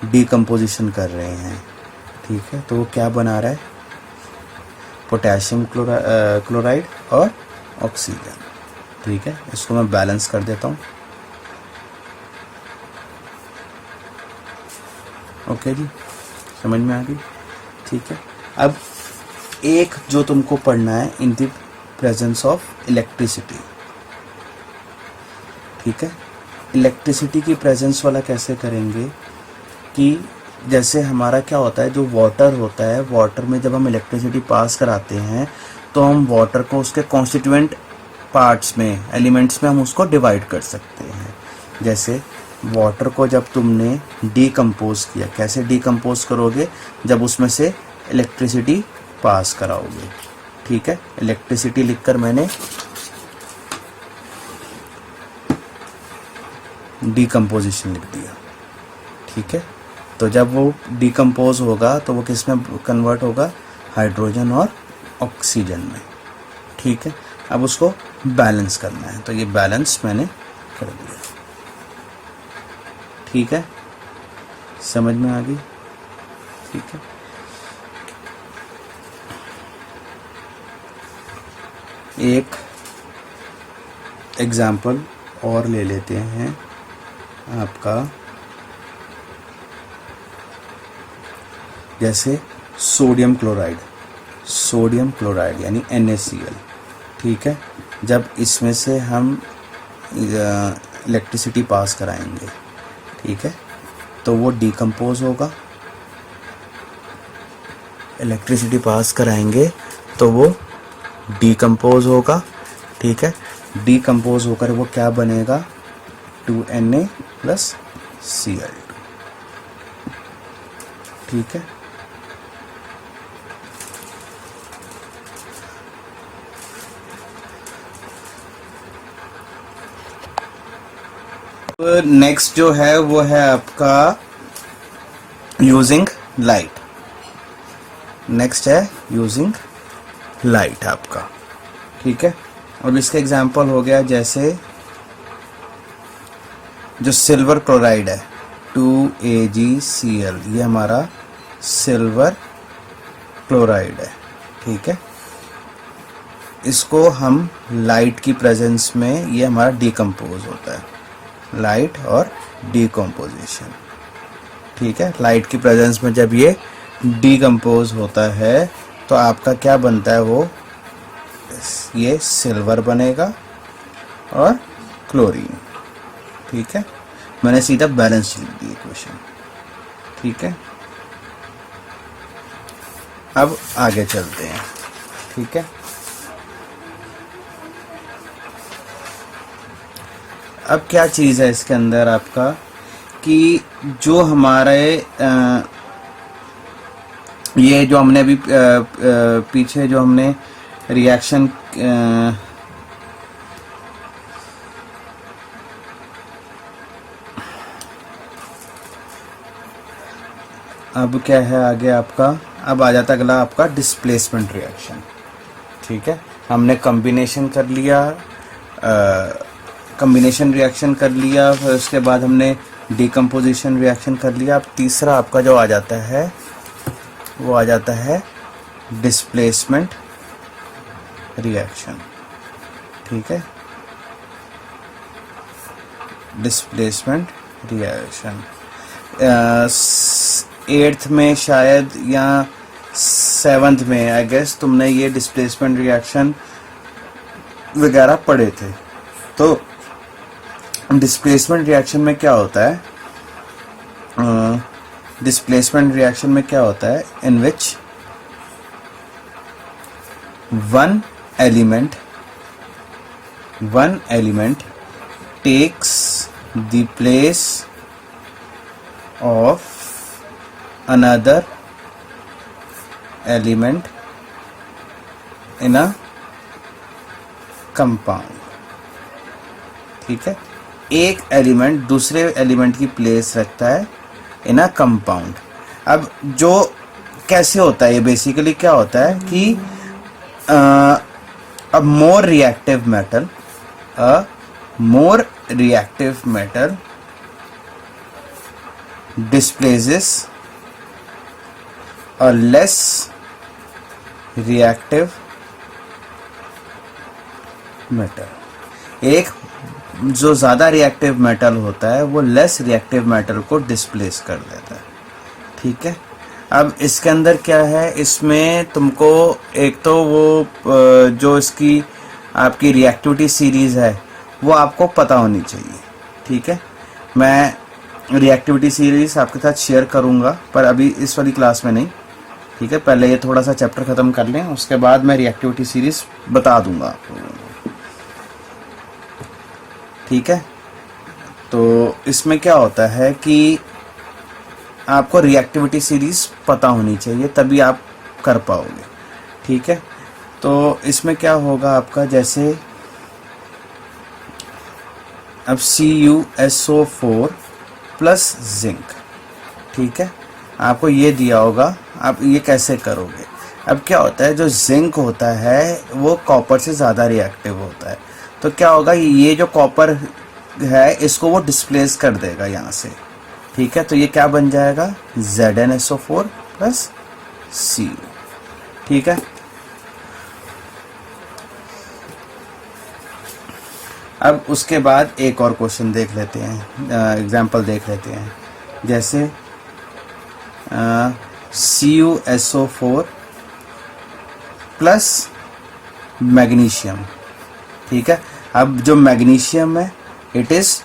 डिकम्पोजिशन कर रहे हैं, ठीक है, तो वो क्या बना रहा है, पोटेशियम क्लोराइड और ऑक्सीजन, ठीक है। इसको मैं बैलेंस कर देता हूँ, ओके जी, समझ में आ गई, ठीक है। अब एक जो तुमको पढ़ना है, in the presence of electricity, ठीक है। इलेक्ट्रिसिटी की प्रेजेंस वाला कैसे करेंगे कि जैसे हमारा क्या होता है, जो वाटर होता है, वाटर में जब हम इलेक्ट्रिसिटी पास कराते हैं तो हम वाटर को उसके कॉन्स्टिट्यूएंट पार्ट्स में, एलिमेंट्स में हम उसको डिवाइड कर सकते हैं। जैसे वाटर को जब तुमने डिकम्पोज किया, कैसे डिकम्पोज करोगे, जब उसमें से इलेक्ट्रिसिटी पास कराओगे, ठीक है। इलेक्ट्रिसिटी लिखकर मैंने डिकम्पोजिशन लिख दिया, ठीक है। तो जब वो डिकम्पोज होगा तो वो किस में कन्वर्ट होगा, हाइड्रोजन और ऑक्सीजन में, ठीक है। अब उसको बैलेंस करना है, तो ये बैलेंस मैंने कर दिया, ठीक है, समझ में आ गई, ठीक है। एक एग्जाम्पल और ले लेते हैं आपका, जैसे सोडियम क्लोराइड यानी NaCl, ठीक है। जब इसमें से हम इलेक्ट्रिसिटी पास कराएंगे, ठीक है, तो वो डिकम्पोज होगा, इलेक्ट्रिसिटी पास कराएंगे तो वो डिकम्पोज होगा, ठीक है। डिकम्पोज होकर वो क्या बनेगा, 2Na + Cl2, ठीक है। नेक्स्ट जो है वो है आपका यूजिंग लाइट, नेक्स्ट है यूजिंग लाइट आपका, ठीक है। और इसका एग्जांपल हो गया, जैसे जो सिल्वर क्लोराइड है 2AgCl, ये हमारा सिल्वर क्लोराइड है, ठीक है। इसको हम लाइट की प्रेजेंस में, ये हमारा डिकम्पोज होता है, लाइट और डिकम्पोजिशन, ठीक है। लाइट की प्रेजेंस में जब ये डिकम्पोज होता है तो आपका क्या बनता है, वो ये सिल्वर बनेगा और क्लोरीन, ठीक है। मैंने सीधा बैलेंस लिख दिया इक्वेशन, ठीक है। अब आगे चलते हैं, ठीक है। अब क्या चीज़ है इसके अंदर आपका, कि जो हमारे ये जो हमने अभी पीछे जो हमने रिएक्शन अब क्या है आगे आपका, अब आ जाता अगला आपका डिस्प्लेसमेंट रिएक्शन, ठीक है। हमने कॉम्बिनेशन कर लिया, कॉम्बिनेशन रिएक्शन कर लिया, फिर उसके बाद हमने डिकम्पोजिशन रिएक्शन कर लिया। अब तीसरा आपका जो आ जाता है वो आ जाता है डिस्प्लेसमेंट रिएक्शन, ठीक है, डिस्प्लेसमेंट रिएक्शन। 8th में शायद या 7th में आई गेस तुमने ये डिस्प्लेसमेंट रिएक्शन वगैरह पढ़े थे। तो डिस्प्लेसमेंट रिएक्शन में क्या होता है, डिस्प्लेसमेंट रिएक्शन में क्या होता है, इन विच one element takes the place of another element in a compound, ठीक है, एक एलिमेंट दूसरे एलिमेंट की प्लेस रखता है इन अ कंपाउंड। अब जो कैसे होता है ये, बेसिकली क्या होता है कि a more reactive metal displaces a less reactive metal। एक जो ज़्यादा रिएक्टिव मेटल होता है वो लेस रिएक्टिव मेटल को डिस्प्लेस कर देता है, ठीक है। अब इसके अंदर क्या है, इसमें तुमको एक तो वो जो इसकी आपकी रिएक्टिविटी सीरीज़ है वो आपको पता होनी चाहिए, ठीक है। मैं रिएक्टिविटी सीरीज़ आपके साथ शेयर करूँगा पर अभी इस वाली क्लास में नहीं, ठीक है। पहले ये थोड़ा सा चैप्टर ख़त्म कर लें, उसके बाद मैं रिएक्टिविटी सीरीज़ बता दूँगा आपको, ठीक है। तो इसमें क्या होता है कि आपको रिएक्टिविटी सीरीज पता होनी चाहिए तभी आप कर पाओगे, ठीक है। तो इसमें क्या होगा आपका, जैसे अब CuSO4 प्लस जिंक, ठीक है, आपको ये दिया होगा, आप ये कैसे करोगे। अब क्या होता है, जो जिंक होता है वो कॉपर से ज़्यादा रिएक्टिव होता है, तो क्या होगा, ये जो कॉपर है इसको वो डिस्प्लेस कर देगा यहाँ से, ठीक है। तो ये क्या बन जाएगा, ZnSO4 प्लस Cu, ठीक है। अब उसके बाद एक और क्वेश्चन देख लेते हैं, एग्जाम्पल देख लेते हैं, जैसे CuSO4 प्लस मैग्नीशियम, ठीक है। अब जो मैग्नीशियम है it is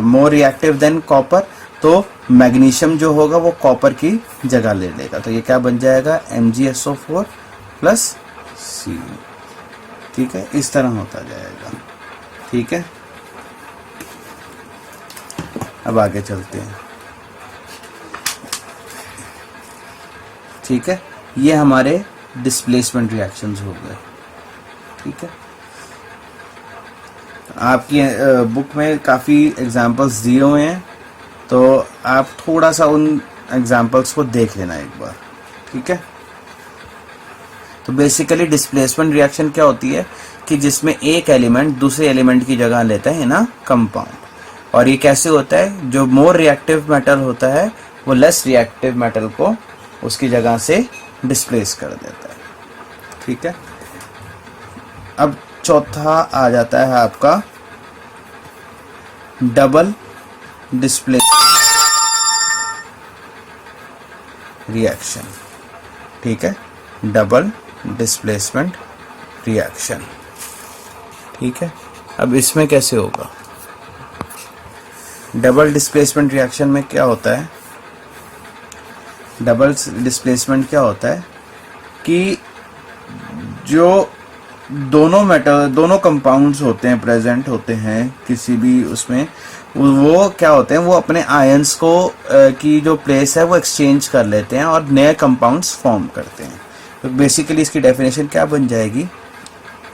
more reactive than copper, तो मैग्नीशियम जो होगा वो कॉपर की जगह ले लेगा, तो ये क्या बन जाएगा, MgSO4 प्लस Cu, ठीक है। इस तरह होता जाएगा, ठीक है। अब आगे चलते हैं, ठीक है। ये हमारे डिस्प्लेसमेंट रिएक्शंस हो गए, ठीक है। आपकी बुक में काफ़ी एग्जाम्पल्स दिए हुए हैं, तो आप थोड़ा सा उन एग्जाम्पल्स को देख लेना एक बार, ठीक है। तो बेसिकली डिस्प्लेसमेंट रिएक्शन क्या होती है कि जिसमें एक एलिमेंट दूसरे एलिमेंट की जगह लेता है ना कंपाउंड, और ये कैसे होता है, जो मोर रिएक्टिव मेटल होता है वो लेस रिएक्टिव मेटल को उसकी जगह से डिस्प्लेस कर देता है, ठीक है। अब चौथा आ जाता है आपका डबल डिस्प्ले रिएक्शन, ठीक है, डबल डिस्प्लेसमेंट रिएक्शन, ठीक है। अब इसमें कैसे होगा, डबल डिस्प्लेसमेंट रिएक्शन में क्या होता है, डबल डिस्प्लेसमेंट क्या होता है कि जो दोनों कंपाउंड्स होते हैं, प्रेजेंट होते हैं किसी भी उसमें, वो क्या होते हैं, वो अपने आयंस को की जो प्लेस है वो एक्सचेंज कर लेते हैं और नए कंपाउंड्स फॉर्म करते हैं। तो बेसिकली इसकी डेफिनेशन क्या बन जाएगी,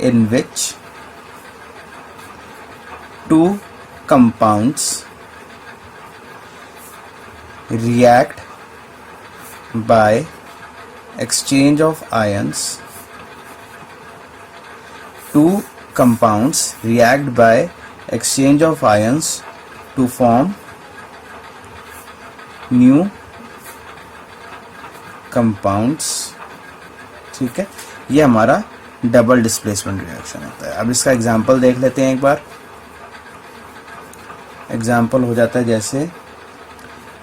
in which two compounds react by exchange of ions. Two compounds react by exchange of ions to form new compounds, ठीक है। ये हमारा डबल डिस्प्लेसमेंट रिएक्शन होता है। अब इसका एग्जांपल देख लेते हैं एक बार। एग्जांपल हो जाता है जैसे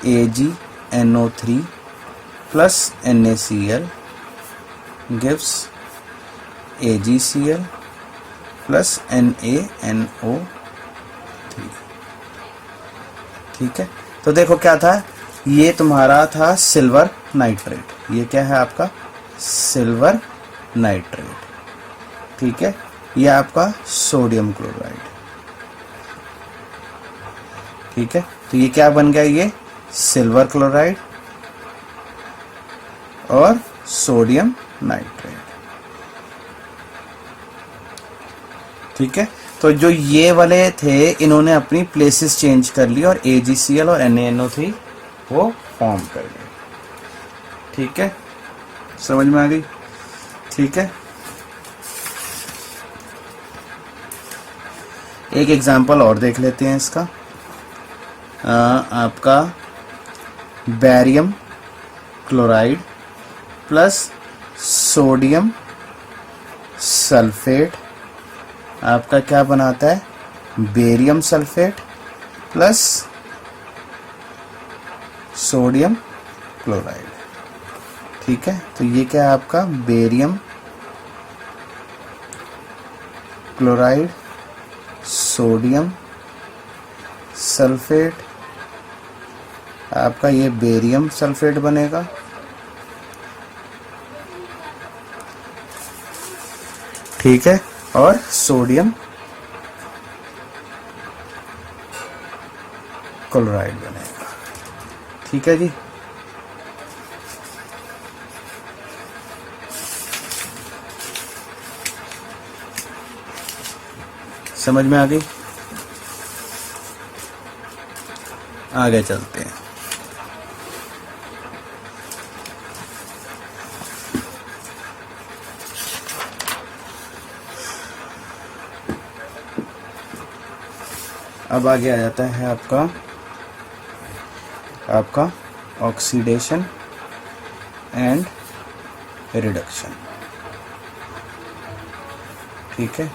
AgNO3 plus NaCl gives AgCl plus NaNO3। ठीक है, तो देखो क्या था, ये तुम्हारा था सिल्वर नाइट्रेट, ये क्या है आपका सिल्वर नाइट्रेट। ठीक है, ये आपका सोडियम क्लोराइड। ठीक है, तो ये क्या बन गया, ये सिल्वर क्लोराइड और सोडियम नाइट्रेट। ठीक है, तो जो ये वाले थे इन्होंने अपनी प्लेसेस चेंज कर ली और AgCl और NaNO3 वो फॉर्म कर गए। ठीक है, समझ में आ गई। ठीक है, एक एग्जांपल और देख लेते हैं इसका। आपका barium chloride plus sodium sulphate आपका क्या बनाता है, barium sulphate plus sodium chloride. ठीक है, तो ये क्या है आपका बेरियम क्लोराइड सोडियम सल्फेट, आपका ये बेरियम सल्फेट बनेगा। ठीक है, और सोडियम क्लोराइड बनेगा। ठीक है जी, समझ में आ गई। आगे चलते हैं। अब आगे आ जाता है आपका ऑक्सीडेशन एंड रिडक्शन। ठीक है,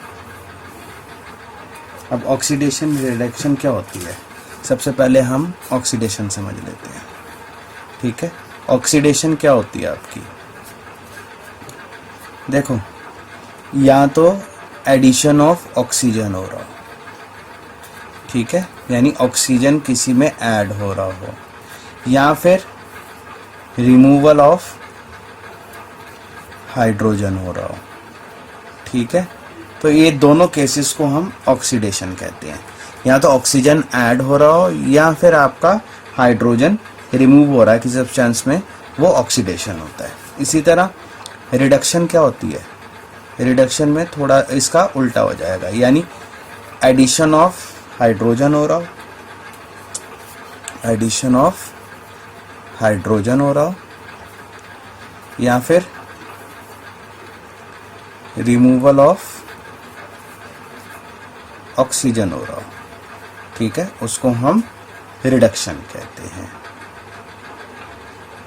अब ऑक्सीडेशन रिडक्शन क्या होती है, सबसे पहले हम ऑक्सीडेशन समझ लेते हैं। ठीक है, ऑक्सीडेशन क्या होती है आपकी, देखो या तो एडिशन ऑफ ऑक्सीजन हो रहा हो, ठीक है, यानी ऑक्सीजन किसी में ऐड हो रहा हो, या फिर रिमूवल ऑफ हाइड्रोजन हो रहा हो। ठीक है, तो ये दोनों केसेस को हम ऑक्सीडेशन कहते हैं, या तो ऑक्सीजन ऐड हो रहा हो या फिर आपका हाइड्रोजन रिमूव हो रहा है किसी सब्सटेंस में, वो ऑक्सीडेशन होता है। इसी तरह रिडक्शन क्या होती है, रिडक्शन में थोड़ा इसका उल्टा हो जाएगा, यानी एडिशन ऑफ हाइड्रोजन हो रहा हो, एडिशन ऑफ हाइड्रोजन हो रहा हो, या फिर रिमूवल ऑफ ऑक्सीजन हो रहा हो। ठीक है, उसको हम रिडक्शन कहते हैं।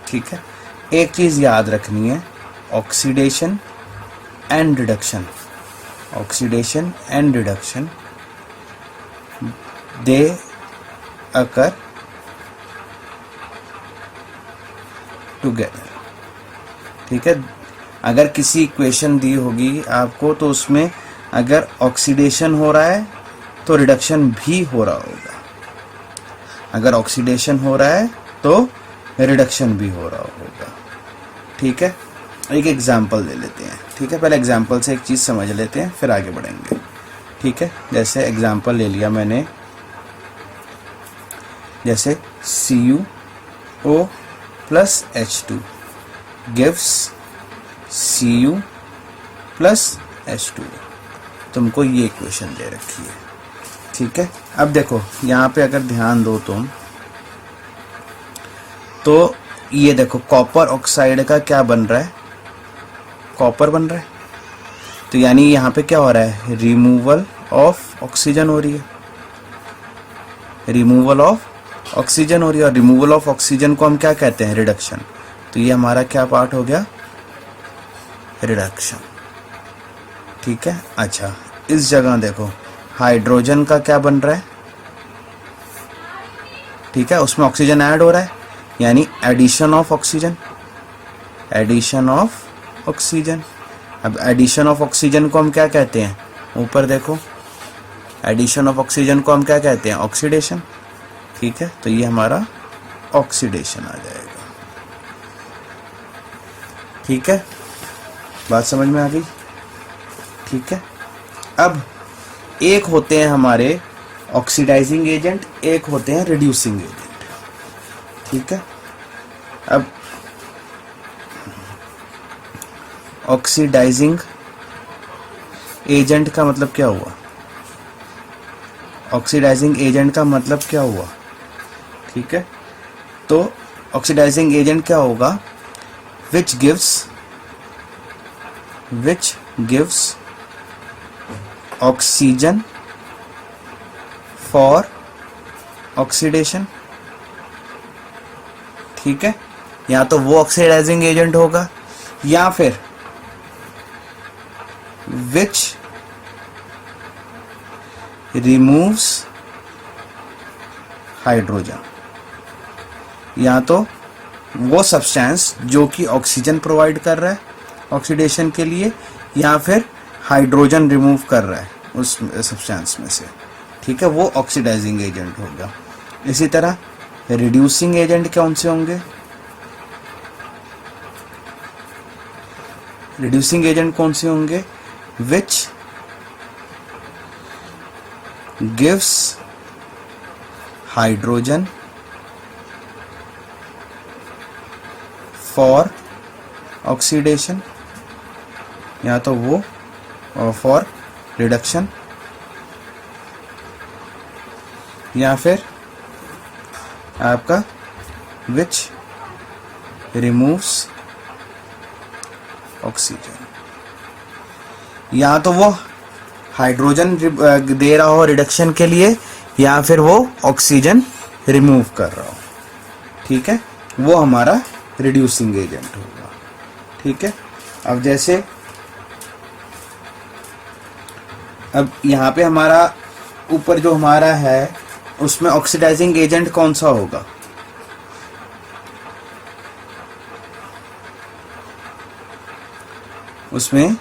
ठीक है, एक चीज याद रखनी है, oxidation and reduction, oxidation and reduction they occur together. ठीक है, अगर किसी इक्वेशन दी होगी आपको तो उसमें अगर ऑक्सीडेशन हो रहा है तो रिडक्शन भी हो रहा होगा, अगर ऑक्सीडेशन हो रहा है तो रिडक्शन भी हो रहा होगा। ठीक है, एक एग्जांपल ले लेते हैं। ठीक है, पहले एग्जांपल से एक चीज़ समझ लेते हैं फिर आगे बढ़ेंगे। ठीक है, जैसे एग्जांपल ले लिया मैंने, जैसे CuO plus H2 gives Cu plus H2। तुमको ये इक्वेशन दे रखी है। ठीक है, अब देखो यहाँ पे अगर ध्यान दो तुम, तो ये देखो कॉपर ऑक्साइड का क्या बन रहा है, कॉपर बन रहा है, तो यानी यहाँ पे क्या हो रहा है, रिमूवल ऑफ ऑक्सीजन हो रही है, रिमूवल ऑफ ऑक्सीजन हो रही है, और रिमूवल ऑफ ऑक्सीजन को हम क्या कहते हैं, रिडक्शन। तो ये हमारा क्या पार्ट हो गया, रिडक्शन। ठीक है। अच्छा, इस जगह देखो हाइड्रोजन का क्या बन रहा है, ठीक है, उसमें ऑक्सीजन ऐड हो रहा है, यानी addition of oxygen, addition of oxygen. अब एडिशन ऑफ ऑक्सीजन को हम क्या कहते हैं, ऊपर देखो, एडिशन ऑफ ऑक्सीजन को हम क्या कहते हैं, ऑक्सीडेशन। ठीक है, तो ये हमारा ऑक्सीडेशन आ जाएगा। ठीक है, बात समझ में आ गई। ठीक है, अब एक होते हैं हमारे ऑक्सीडाइजिंग एजेंट, एक होते हैं रिड्यूसिंग एजेंट। ठीक है, अब ऑक्सीडाइजिंग एजेंट का मतलब क्या हुआ, ऑक्सीडाइजिंग एजेंट का मतलब क्या हुआ। ठीक है, तो ऑक्सीडाइजिंग एजेंट क्या होगा, which gives oxygen for oxidation. ठीक है, या तो वो ऑक्सीडाइजिंग एजेंट होगा या फिर विच रिमूव्स हाइड्रोजन, या तो वो सब्सटेंस जो कि ऑक्सीजन प्रोवाइड कर रहा है ऑक्सीडेशन के लिए, या फिर हाइड्रोजन रिमूव कर रहा है उस सब्सटेंस में से। ठीक है, वो ऑक्सीडाइजिंग एजेंट होगा। इसी तरह रिड्यूसिंग एजेंट कौन से होंगे, रिड्यूसिंग एजेंट कौन से होंगे, which gives hydrogen for oxidation, या तो वो फॉर रिडक्शन, या फिर आपका विच रिमूव्स ऑक्सीजन, या तो वो हाइड्रोजन दे रहा हो रिडक्शन के लिए, या फिर वो ऑक्सीजन रिमूव कर रहा हो। ठीक है, वो हमारा रिड्यूसिंग एजेंट होगा। ठीक है, अब जैसे अब यहाँ पे हमारा ऊपर जो हमारा है उसमें ऑक्सीडाइजिंग एजेंट कौन सा होगा, उसमें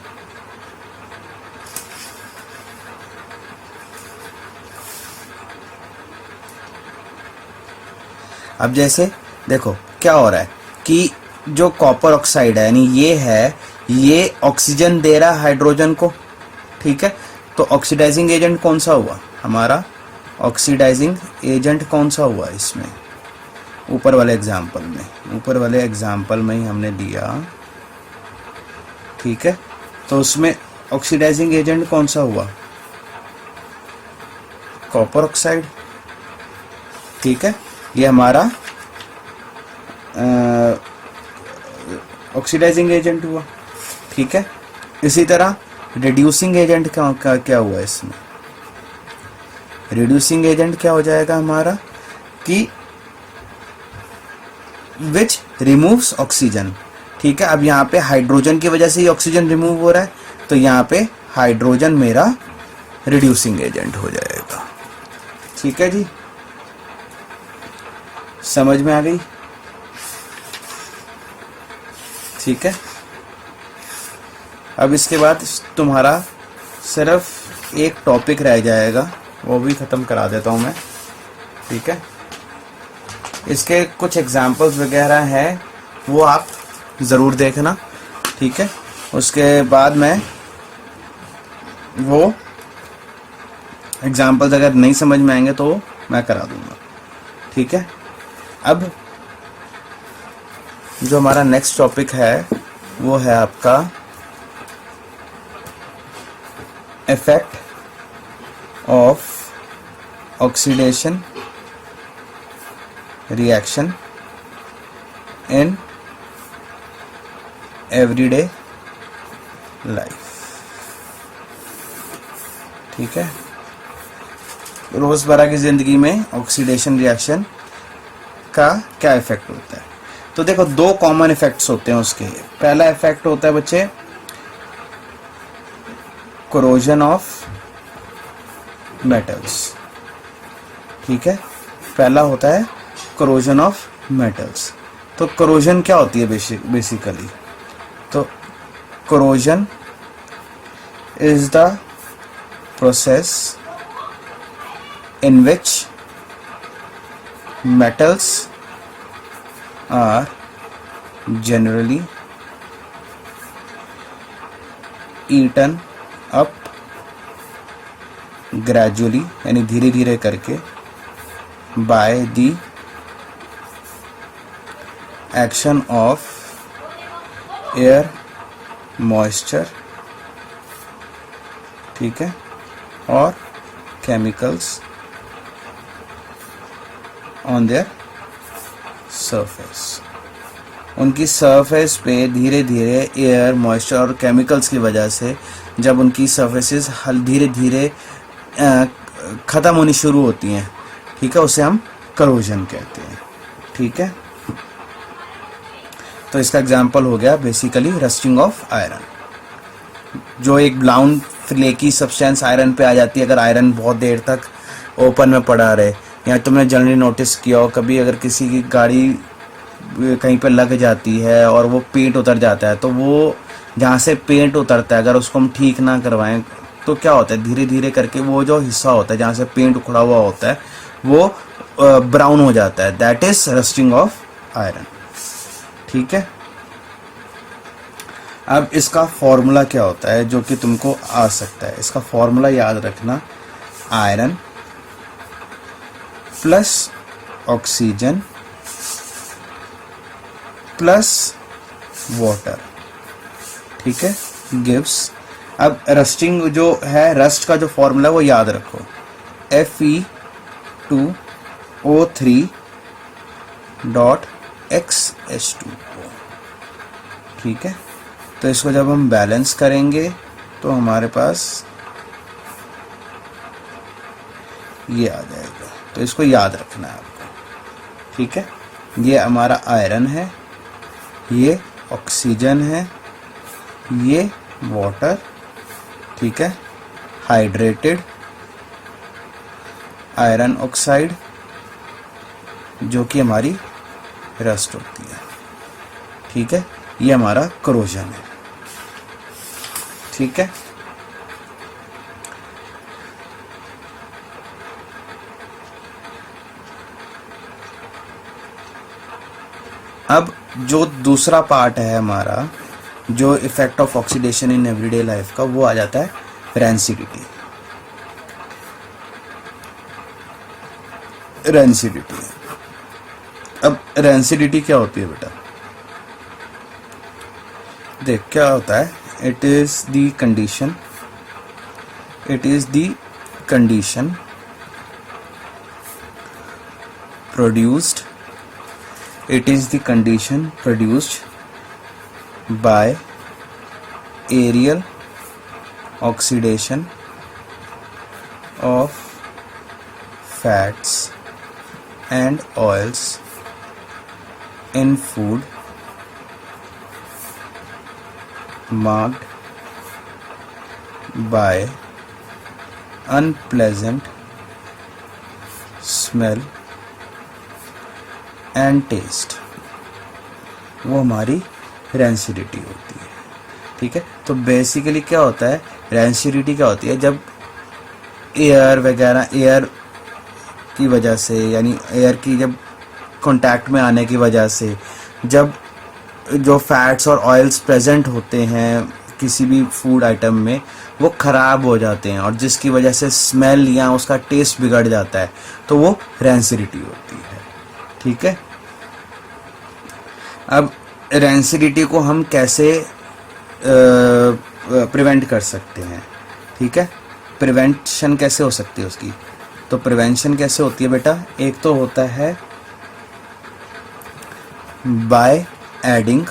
अब जैसे देखो क्या हो रहा है कि जो कॉपर ऑक्साइड है, यानी ये है, ये ऑक्सीजन दे रहा है हाइड्रोजन को। ठीक है, तो ऑक्सीडाइजिंग एजेंट कौन सा हुआ हमारा, ऑक्सीडाइजिंग एजेंट कौन सा हुआ इसमें, ऊपर वाले एग्जाम्पल में, ऊपर वाले एग्जाम्पल में ही हमने दिया। ठीक है, तो उसमें ऑक्सीडाइजिंग एजेंट कौन सा हुआ, कॉपर ऑक्साइड। ठीक है, ये हमारा ऑक्सीडाइजिंग एजेंट हुआ। ठीक है, इसी तरह रिड्यूसिंग एजेंट क्या हुआ इसमें, रिड्यूसिंग एजेंट क्या हो जाएगा हमारा कि विच रिमूव्स ऑक्सीजन। ठीक है, अब यहाँ पे हाइड्रोजन की वजह से ही ऑक्सीजन रिमूव हो रहा है, तो यहाँ पे हाइड्रोजन मेरा रिड्यूसिंग एजेंट हो जाएगा। ठीक है जी, समझ में आ गई। ठीक है, अब इसके बाद तुम्हारा सिर्फ एक टॉपिक रह जाएगा, वो भी ख़त्म करा देता हूँ मैं। ठीक है, इसके कुछ एग्जाम्पल्स वगैरह हैं, वो आप ज़रूर देखना। ठीक है, उसके बाद मैं वो एग्जाम्पल्स अगर नहीं समझ में आएंगे तो मैं करा दूँगा। ठीक है, अब जो हमारा नेक्स्ट टॉपिक है वो है आपका effect of oxidation reaction in everyday life. ठीक है, रोजमर्रा की जिंदगी में ऑक्सीडेशन रिएक्शन का क्या इफेक्ट होता है। तो देखो दो कॉमन इफेक्ट्स होते हैं उसके। पहला इफेक्ट होता है बच्चे corrosion ऑफ मेटल्स। ठीक है, पहला होता है corrosion ऑफ मेटल्स। तो corrosion क्या होती है बेसिकली? तो corrosion is the process in which metals are generally eaten up gradually, यानी धीरे धीरे करके, by the action of air, moisture, ठीक है, और chemicals on their surface। उनकी सरफेस पे धीरे धीरे एयर, मॉइस्चर और केमिकल्स की वजह से जब उनकी सरफेसेस धीरे धीरे ख़त्म होनी शुरू होती हैं, ठीक है, उसे हम करोजन कहते हैं। ठीक है, तो इसका एग्जांपल हो गया बेसिकली रस्टिंग ऑफ आयरन। जो एक ब्राउन फ्लेकी सब्सटेंस आयरन पे आ जाती है अगर आयरन बहुत देर तक ओपन में पड़ा रहे, या तुमने जनरली नोटिस किया हो कभी अगर किसी की गाड़ी कहीं पे लग जाती है और वो पेंट उतर जाता है, तो वो जहाँ से पेंट उतरता है अगर उसको हम ठीक ना करवाएं तो क्या होता है, धीरे धीरे करके वो जो हिस्सा होता है जहाँ से पेंट उखड़ा हुआ होता है वो ब्राउन हो जाता है। That is rusting of iron. ठीक है, अब इसका फॉर्मूला क्या होता है जो कि तुमको आ सकता है? इसका फॉर्मूला याद रखना, iron plus oxygen plus water, ठीक है, गिव्स। अब रस्टिंग जो है, रस्ट का जो फॉर्मूला वो याद रखो, Fe2O3.XH2O। ठीक है, तो इसको जब हम बैलेंस करेंगे तो हमारे पास ये आ जाएगा। तो इसको याद रखना है आपको। ठीक है, ये हमारा आयरन है, ये ऑक्सीजन है, ये वाटर, ठीक है, हाइड्रेटेड आयरन ऑक्साइड जो कि हमारी रस्ट होती है। ठीक है, ये हमारा करोजन है। ठीक है, अब जो दूसरा पार्ट है हमारा, जो effect of oxidation in everyday life का, वो आ जाता है रेंसिडिटी। रेंसिडिटी, अब रेंसिडिटी क्या होती है बेटा? देख क्या होता है, it is the condition produced by aerial oxidation of fats and oils in food marked by unpleasant smell and taste, वो हमारी रेंसिडिटी होती है। ठीक है, तो बेसिकली क्या होता है, रेंसिडिटी क्या होती है, जब एयर वगैरह, एयर की वजह से, यानी एयर की जब कांटेक्ट में आने की वजह से, जब जो फैट्स और ऑयल्स प्रेजेंट होते हैं किसी भी फूड आइटम में, वो ख़राब हो जाते हैं और जिसकी वजह से स्मेल या उसका टेस्ट बिगड़ जाता है, तो वो रेंसिडिटी होती है। ठीक है, अब रेंसिडिटी को हम कैसे प्रिवेंट कर सकते हैं? ठीक है, प्रिवेंशन कैसे हो सकती है उसकी? तो प्रिवेंशन कैसे होती है बेटा? एक तो होता है बाय एडिंग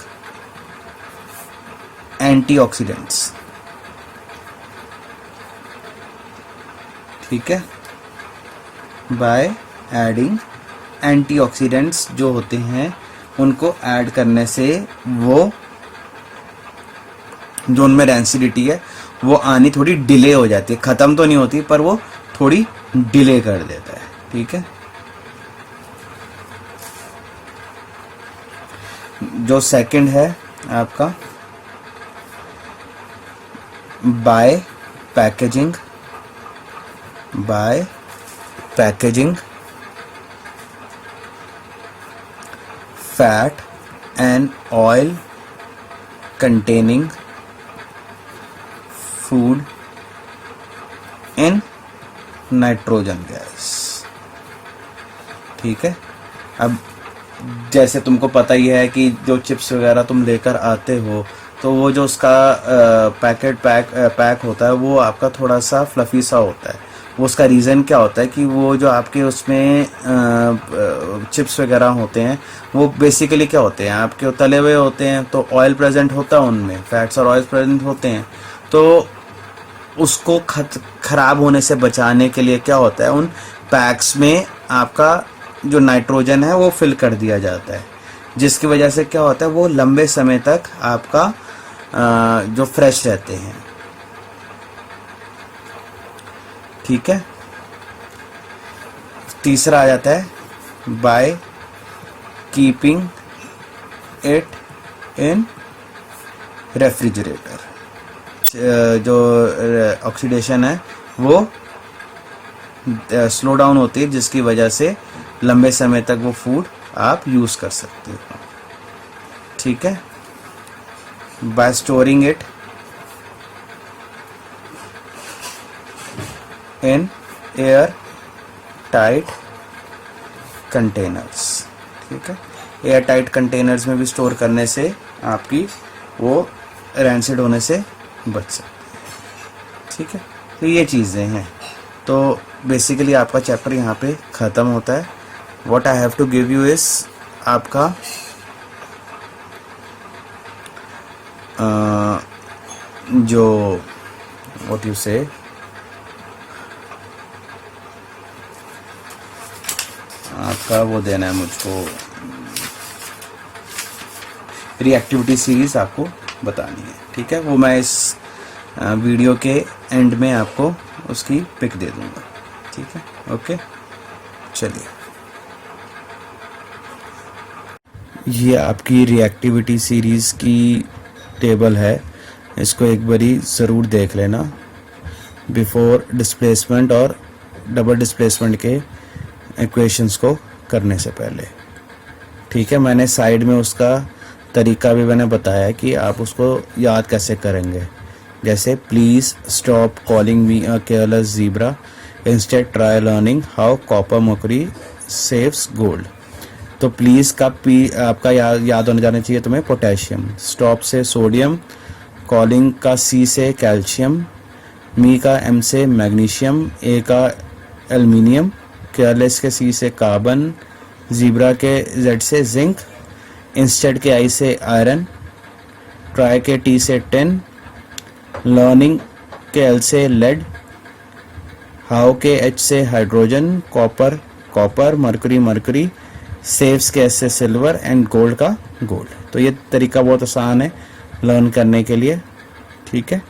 एंटीऑक्सीडेंट्स। ठीक है, बाय एडिंग एंटीऑक्सीडेंट्स जो होते हैं उनको ऐड करने से वो जो उनमें रेंसिडिटी है वो आनी थोड़ी डिले हो जाती है, ख़त्म तो नहीं होती पर वो थोड़ी डिले कर देता है। ठीक है, जो सेकंड है आपका by packaging, by packaging fat and oil containing food in nitrogen gas. ठीक है, अब जैसे तुमको पता ही है कि जो चिप्स वगैरह तुम लेकर आते हो तो वो जो उसका पैक होता है वो आपका थोड़ा सा फ्लफी सा होता है। वो उसका रीज़न क्या होता है कि वो जो आपके उसमें चिप्स वगैरह होते हैं वो बेसिकली क्या होते हैं, आपके तले हुए होते हैं, तो ऑयल प्रेजेंट होता है उनमें, फैट्स और ऑयल प्रेजेंट होते हैं। तो उसको ख़राब होने से बचाने के लिए क्या होता है, उन पैक्स में आपका जो नाइट्रोजन है वो फिल कर दिया जाता है, जिसकी वजह से क्या होता है वो लंबे समय तक आपका जो फ्रेश रहते हैं। ठीक है, तीसरा आ जाता है by keeping it in refrigerator. जो ऑक्सीडेशन है वो स्लो डाउन होती है, जिसकी वजह से लंबे समय तक वो फूड आप यूज़ कर सकते हो। ठीक है, bye storing it in air tight containers. ठीक है, एयर टाइट कंटेनर्स में भी स्टोर करने से आपकी वो रैंसिड होने से बच सकती है। ठीक है, तो ये चीज़ें हैं। तो बेसिकली आपका चैप्टर यहाँ पे ख़त्म होता है। What I have to give you is आपका जो व्हाट यू से आपका वो देना है मुझको, रिएक्टिविटी सीरीज आपको बतानी है। ठीक है, वो मैं इस वीडियो के एंड में आपको उसकी पिक दे दूंगा। ठीक है, ओके, चलिए ये आपकी रिएक्टिविटी सीरीज़ की टेबल है, इसको एक बारी ज़रूर देख लेना बिफोर डिस्प्लेसमेंट और डबल डिस्प्लेसमेंट के इक्वेशंस को करने से पहले। ठीक है, मैंने साइड में उसका तरीका भी मैंने बताया कि आप उसको याद कैसे करेंगे, जैसे please stop calling me a careless zebra, instead try learning how copper mercury saves gold. तो प्लीज़ का पी आपका याद होने जाना चाहिए तुम्हें पोटेशियम, स्टॉप से सोडियम, कॉलिंग का सी से कैल्शियम, मी का एम से मैग्नीशियम, ए का एल्युमिनियम, केयरलेस के सी से कार्बन, ज़ीब्रा के जेड से जिंक, इंस्टेड के आई से आयरन, ट्राई के टी से टिन, लर्निंग के एल से लेड, हाउ के एच से hydrogen, copper copper, mercury mercury, saves के एस से सिल्वर एंड गोल्ड का गोल्ड। तो ये तरीका बहुत आसान है लर्न करने के लिए। ठीक है,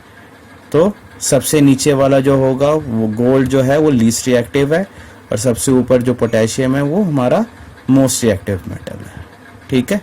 तो सबसे नीचे वाला जो होगा वो गोल्ड जो है वो लीस्ट रिएक्टिव है, और सबसे ऊपर जो पोटेशियम है वो हमारा मोस्ट रिएक्टिव मेटल है। ठीक है।